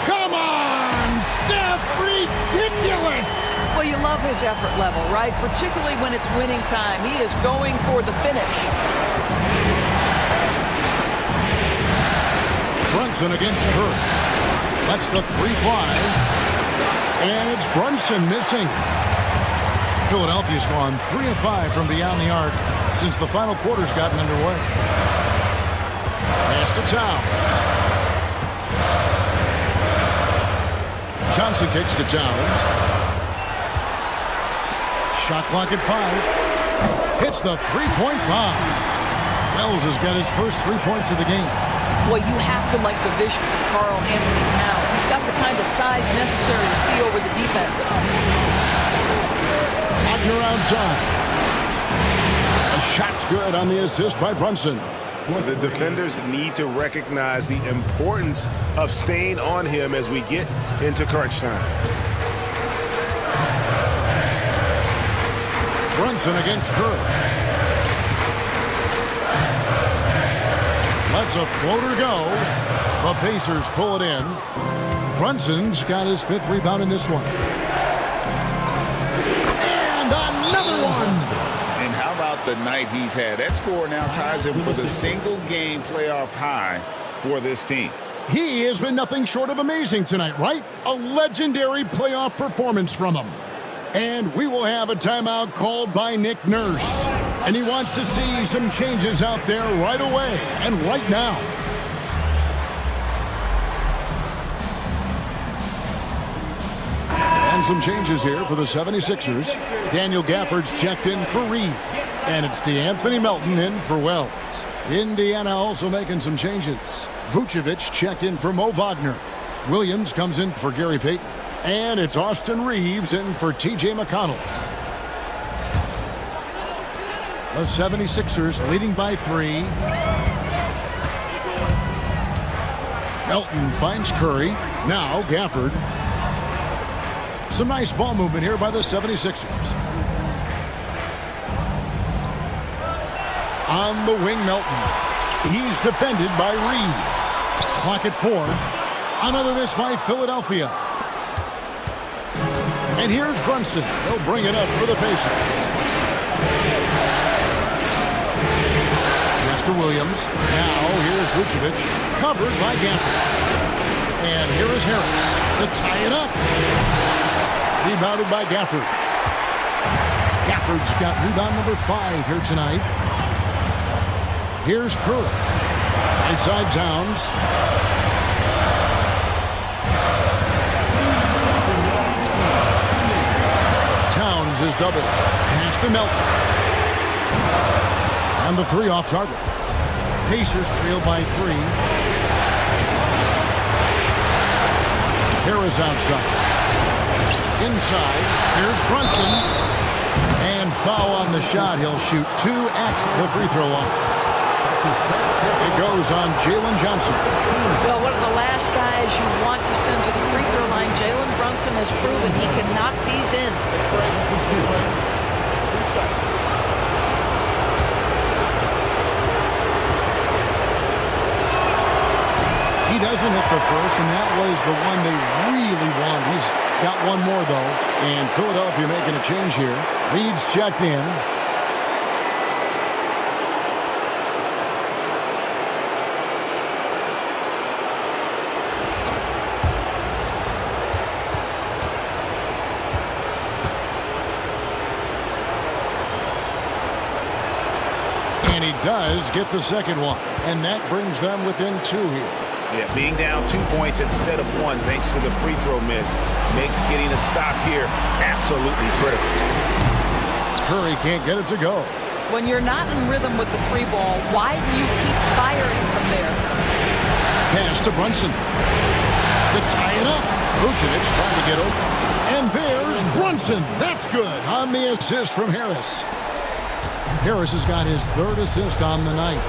Come on, Steph! Ridiculous! Well, you love his effort level, right? Particularly when it's winning time. He is going for the finish. Brunson against Curry. Lets the three fly. And it's Brunson missing. Philadelphia's gone 3 of 5 from beyond the arc since the final quarter's gotten underway. Pass to Towns. Johnson kicks to Towns. Shot clock at 5. Hits the three-point bomb. Wells has got his first 3 points of the game. Boy, you have to like the vision for Karl Anthony Towns. He's got the kind of size necessary to see over the defense. Wagner outside. A shot's good on the assist by Brunson. The defenders need to recognize the importance of staying on him as we get into crunch time. Brunson against Curry. Lets a floater go. The Pacers pull it in. Brunson's got his 5th rebound in this one. And another one. And how about the night he's had? That score now ties him for the single-game playoff high for this team. He has been nothing short of amazing tonight, right? A legendary playoff performance from him. And we will have a timeout called by Nick Nurse. And he wants to see some changes out there right away and right now. And some changes here for the 76ers. Daniel Gafford's checked in for Reed. And it's DeAnthony Melton in for Wells. Indiana also making some changes. Vucevic checked in for Mo Wagner. Williams comes in for Gary Payton. And it's Austin Reeves in for T.J. McConnell. The 76ers leading by 3. Melton finds Curry. Now Gafford. Some nice ball movement here by the 76ers. On the wing, Melton. He's defended by Reed. Clock at 4. Another miss by Philadelphia. And here's Brunson. He'll bring it up for the Pacers. Pass to Williams. Now here's Vucevic. Covered by Gafford. And here is Harris to tie it up. Rebounded by Gafford. Gafford's got rebound number 5 here tonight. Here's Curry. Right side Towns. Towns is doubled. Pass to Melton. And the 3 off target. Pacers trail by 3. Harris outside. Inside, here's Brunson. And foul on the shot. He'll shoot 2 at the free throw line. It goes on Jalen Johnson. Well, one of the last guys you want to send to the free throw line, Jalen Brunson has proven he can knock these in. He doesn't hit the first, and that was the one they really want. He's got one more, though, and Philadelphia making a change here. Reed's checked in. And he does get the second one, and that brings them within 2 here. Yeah, being down 2 points instead of 1 thanks to the free throw miss makes getting a stop here absolutely critical. Curry can't get it to go. When you're not in rhythm with the 3 ball, why do you keep firing from there? Pass to Brunson. To tie it up. Vucevic trying to get open. And there's Brunson. That's good on the assist from Harris. Harris has got his 3rd assist on the night.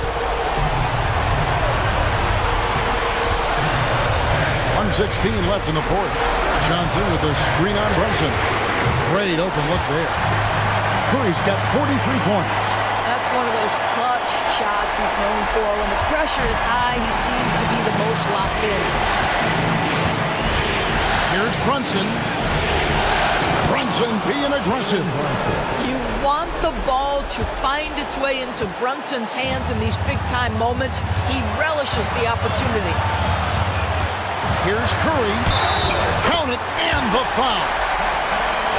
1:16 left in the 4th. Johnson with a screen on Brunson. Great open look there. Curry's got 43 points. That's one of those clutch shots he's known for. When the pressure is high, he seems to be the most locked in. Here's Brunson. Brunson being aggressive. You want the ball to find its way into Brunson's hands in these big-time moments. He relishes the opportunity. Here's Curry. Count it, and the foul.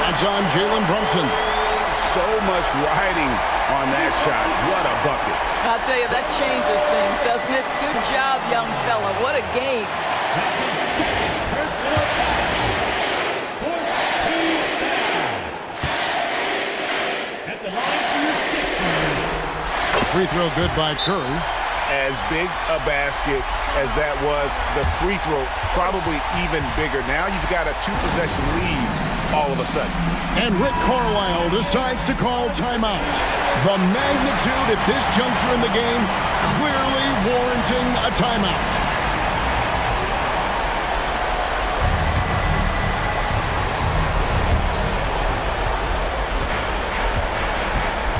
That's on Jalen Brunson. So much riding on that shot. What a bucket. I'll tell you, that changes things, doesn't it? Good job, young fella. What a game. Free throw good by Curry. As big a basket as that was, the free throw probably even bigger. Now you've got a 2-possession lead all of a sudden. And Rick Carlisle decides to call timeout. The magnitude at this juncture in the game clearly warranting a timeout.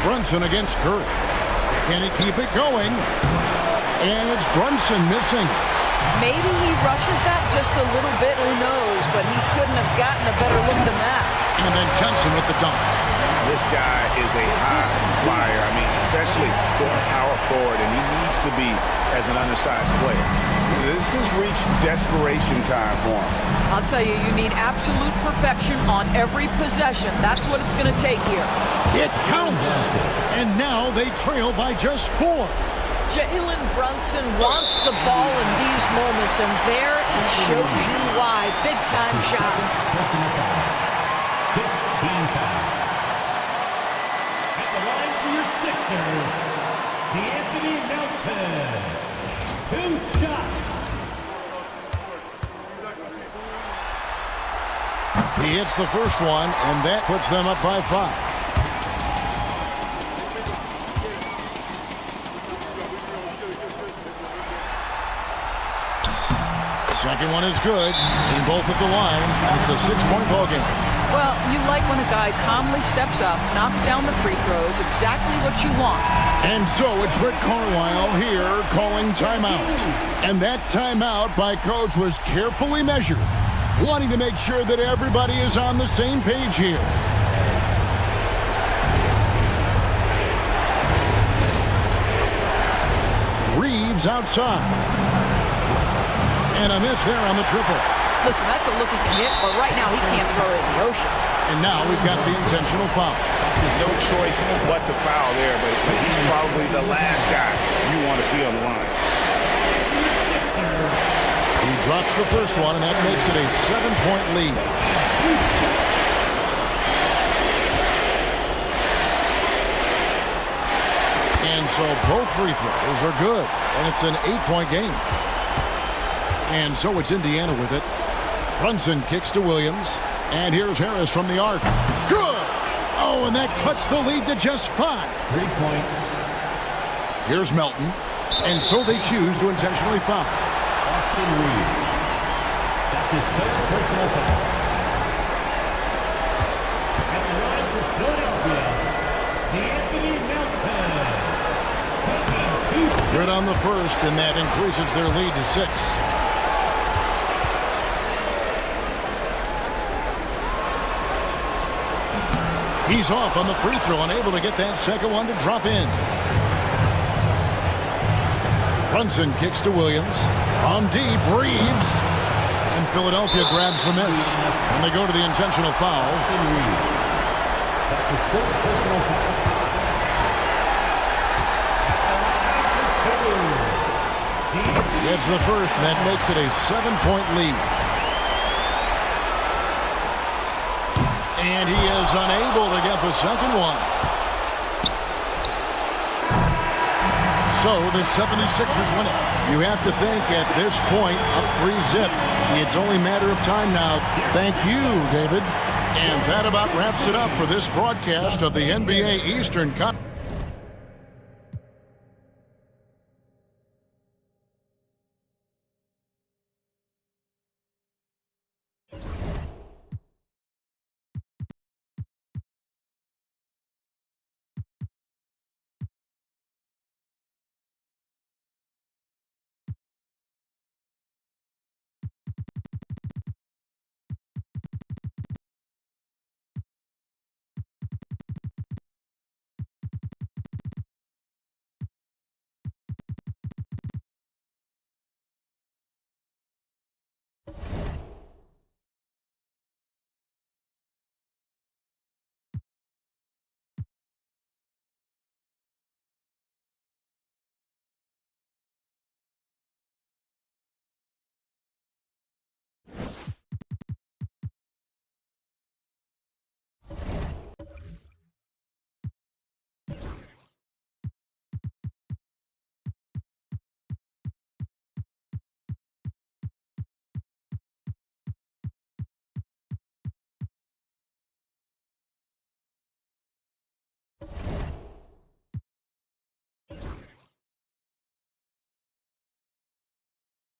Brunson against Curry. Can he keep it going? And it's Brunson missing. Maybe he rushes that just a little bit, who knows, but he couldn't have gotten a better look than that. And then Johnson with the dunk. This guy is a high flyer. I mean, especially for a power forward, and he needs to be as an undersized player. This has reached desperation time for him. I'll tell you, you need absolute perfection on every possession. That's what it's going to take here. It counts. And now they trail by just 4. Jalen Brunson wants the ball in these moments, and there he shows you why. Big-time shot. 15 foul. At the line for your Sixers, Anthony Melton. 2 shots. He hits the first one, and that puts them up by 5. Second one is good. And both at the line. It's a 6-point ball game. Well, you like when a guy calmly steps up, knocks down the free throws, exactly what you want. And so it's Rick Carlisle here calling timeout. And that timeout by Coach was carefully measured, wanting to make sure that everybody is on the same page here. Reeves outside. And a miss there on the triple. Listen, that's a look he can hit, but right now he can't throw it in the ocean. And now we've got the intentional foul. No choice but to foul there, but he's probably the last guy you want to see on the line. He drops the first one, and that makes it a 7-point lead. And so both free throws are good, and it's an 8-point game. And so it's Indiana with it. Brunson kicks to Williams. And here's Harris from the arc. Good! Oh, and that cuts the lead to just 5. 3 points. Here's Melton. And so they choose to intentionally foul. Austin Reeves. That's his first personal foul. At the line for Philadelphia, Anthony Melton. Good on the first, and that increases their lead to 6. He's off on the free throw, unable to get that second one to drop in. Brunson kicks to Williams. On deep, Reeves. And Philadelphia grabs the miss. And they go to the intentional foul. That's his fourth personal foul. Gets the first, and that makes it a 7-point lead. And he is unable to get the second one. So the 76ers win it. You have to think at this point, up 3-zip. It's only a matter of time now. Thank you, David. And that about wraps it up for this broadcast of the NBA Eastern Conference.